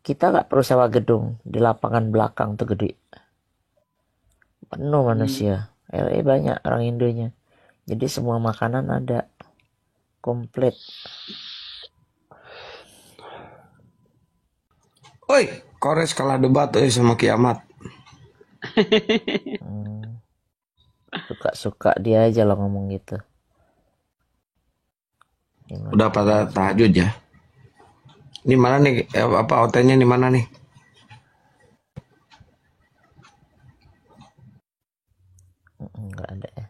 kita nggak perlu sewa gedung, di lapangan belakang tuh gede, penuh manusia. LA banyak orang Indonya, jadi semua makanan ada komplit. Oi, Kores kalah debat sama Kiamat. Suka-suka dia aja lah ngomong gitu. Gimana? Udah pada tahajud ya. Ini mana nih? Apa hotelnya di mana nih? Nggak ada ya.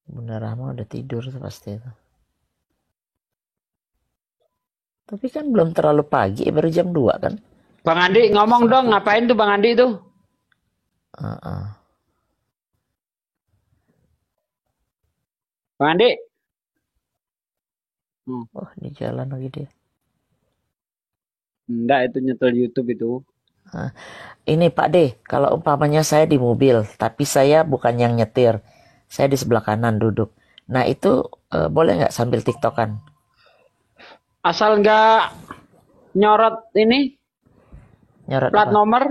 Bunda Rahma udah tidur tuh pasti itu. Tapi kan belum terlalu pagi, baru jam 2 kan? Bang Andi ngomong dong, ngapain tuh Bang Andi itu? Bang Andi. Oh, di jalan lagi dia. Enggak, itu nyetel YouTube itu. Ini Pak D, kalau umpamanya saya di mobil, tapi saya bukan yang nyetir, saya di sebelah kanan duduk. Nah itu boleh nggak sambil tiktokan? Asal nggak nyorot ini, Nyorot plat apa? nomor,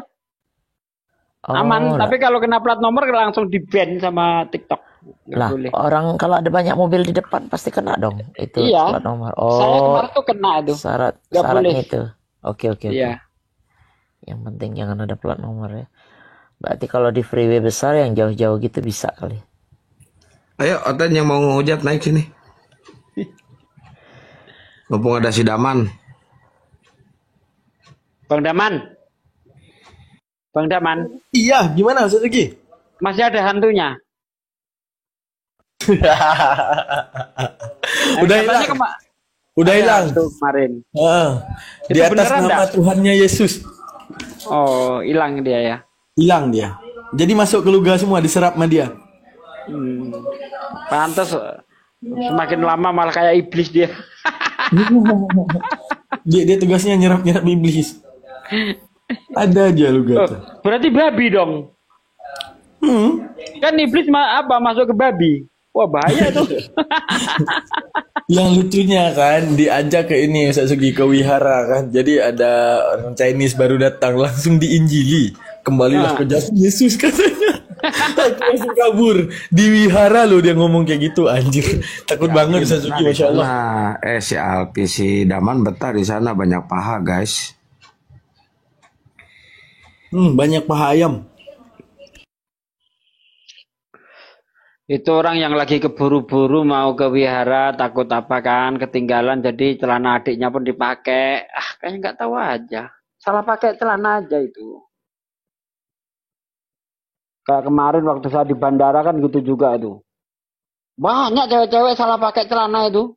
aman. lah. Tapi kalau kena plat nomor langsung di-ban sama TikTok. Nggak Lah, boleh. orang kalau ada banyak mobil di depan pasti kena dong itu Iya. plat nomor. Saya Oh, kemarin tuh kena itu. Nggak syaratnya boleh. itu. Oke. Iya. Yang penting jangan ada plat nomor ya. Berarti kalau di freeway besar yang jauh-jauh gitu bisa kali. Ayo, Oten yang mau ngehujat naik sini. Mumpung ada si Daman. Bang Daman. Bang Daman. Iya, gimana Ustaz Ugi? Masih ada hantunya. Udah hilang. Udah hilang. Kemarin. Di Itu atas beneran nama dah? Tuhannya Yesus. Oh, hilang dia ya. Hilang dia. Jadi masuk ke luga semua, diserap sama dia. Pantas semakin lama malah kayak iblis dia. Dia tugasnya nyerap-nyerap iblis. Ada aja luga tuh. Berarti babi dong. Kan iblis masuk ke babi. Wah bahaya tuh. Yang lucunya kan diajak ke ini Ustaz Sugi ke wihara kan. Jadi ada orang Chinese baru datang langsung diinjili. Kembalilah ke jalan Yesus katanya. Aku langsung kabur. Di wihara loh dia ngomong kayak gitu anjir. Takut banget Ustaz Sugi Masya Allah. Si Alpi si Daman betah di sana, banyak paha guys. Banyak paha ayam. Itu orang yang lagi keburu-buru mau ke wihara, takut apa kan, ketinggalan, jadi celana adiknya pun dipakai. Kayaknya nggak tahu aja. Salah pakai celana aja itu. Kayak kemarin waktu saya di bandara kan gitu juga itu. Banyak cewek-cewek salah pakai celana itu.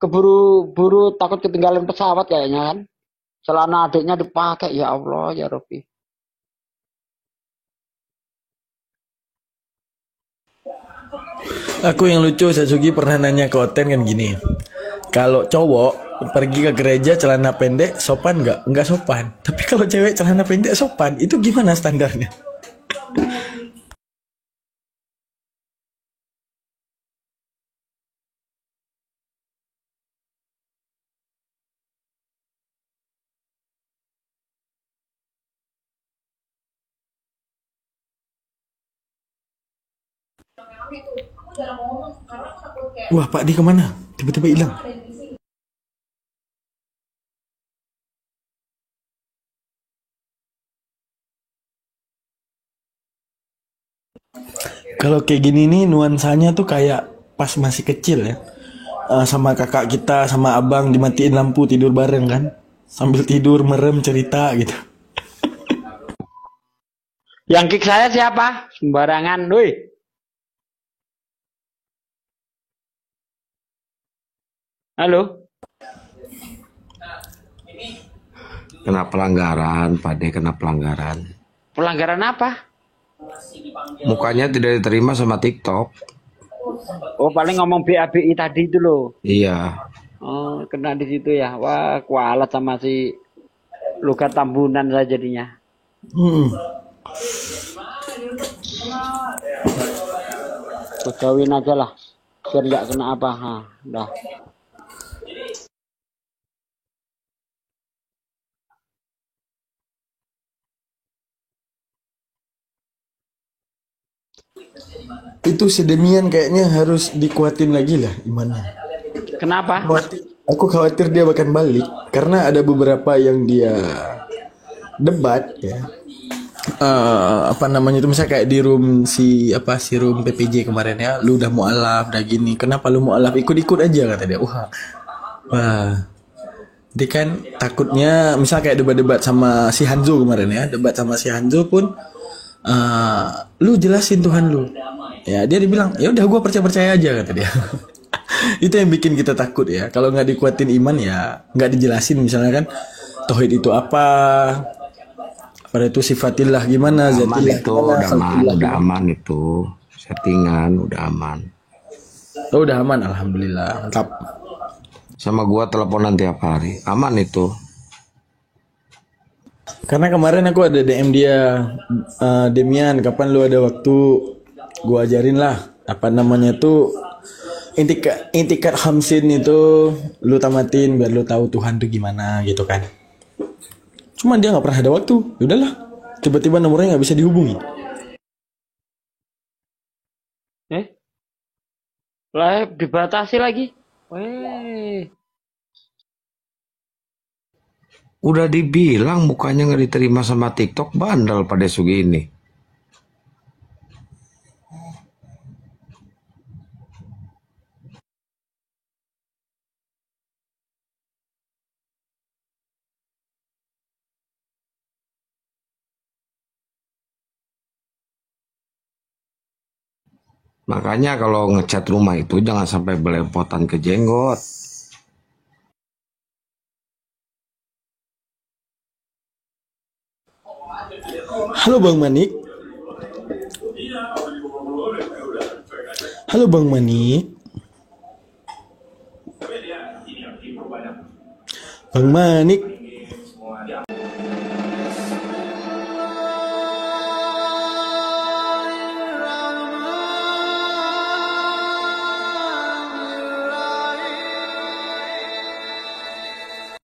Keburu-buru takut ketinggalan pesawat kayaknya kan. Celana adiknya dipakai, ya Allah, ya Rabbi. Aku yang lucu Satsugi pernah nanya ke Oten kan gini. Kalau cowok pergi ke gereja celana pendek sopan nggak? Nggak sopan. Tapi kalau cewek celana pendek sopan, itu gimana standarnya? Wah, Pak di kemana? Tiba-tiba hilang. Kalau kayak gini nih nuansanya tuh kayak pas masih kecil ya. Sama kakak kita, sama abang dimatiin lampu tidur bareng kan. Sambil tidur merem cerita gitu. Yang kick saya siapa? Sembarangan, woi. Halo. Kena pelanggaran, Pak D, kena pelanggaran. Pelanggaran apa? Mukanya tidak diterima sama TikTok. Oh, paling ngomong BABI tadi itu loh. Iya. Oh, kena di situ ya. Wah, kualat sama si Luka Tambunan saya jadinya. Kegawin aja lah, biar nggak kena apa. Dah. Itu si Demian kayaknya harus dikuatin lagi lah imannya. Kenapa? Aku khawatir dia bakal balik karena ada beberapa yang dia debat ya. Apa namanya itu misalnya kayak di room si room PPJ kemarin ya, lu udah mualaf udah gini, kenapa lu mualaf ikut-ikut aja kata dia. Wah. Dia kan takutnya misalnya kayak debat-debat sama si Hanzo kemarin ya, debat sama si Hanzo pun lu jelasin Tuhan lu. Ya dia dibilang ya udah gue percaya aja kata dia. Itu yang bikin kita takut ya. Kalau nggak dikuatin iman ya nggak dijelasin misalnya kan tauhid itu apa, pada itu sifatillah gimana, zatillah Itu gimana, udah aman itu settingan udah aman. Oh udah aman alhamdulillah mantap. Sama gua teleponan tiap hari aman itu. Karena kemarin aku ada DM dia, Demian kapan lu ada waktu, gua ajarin lah apa namanya tuh intikat hamsin itu lu tamatin biar lu tahu Tuhan tuh gimana gitu kan. Cuman dia nggak pernah ada waktu. Yaudahlah, tiba-tiba nomornya nggak bisa dihubungi. Live dibatasi lagi. Weh. Udah dibilang mukanya nggak diterima sama TikTok, bandel pada sugi ini. Makanya kalau ngecat rumah itu jangan sampai belepotan ke jenggot. Halo Bang Manik. Halo Bang Manik. Bang Manik.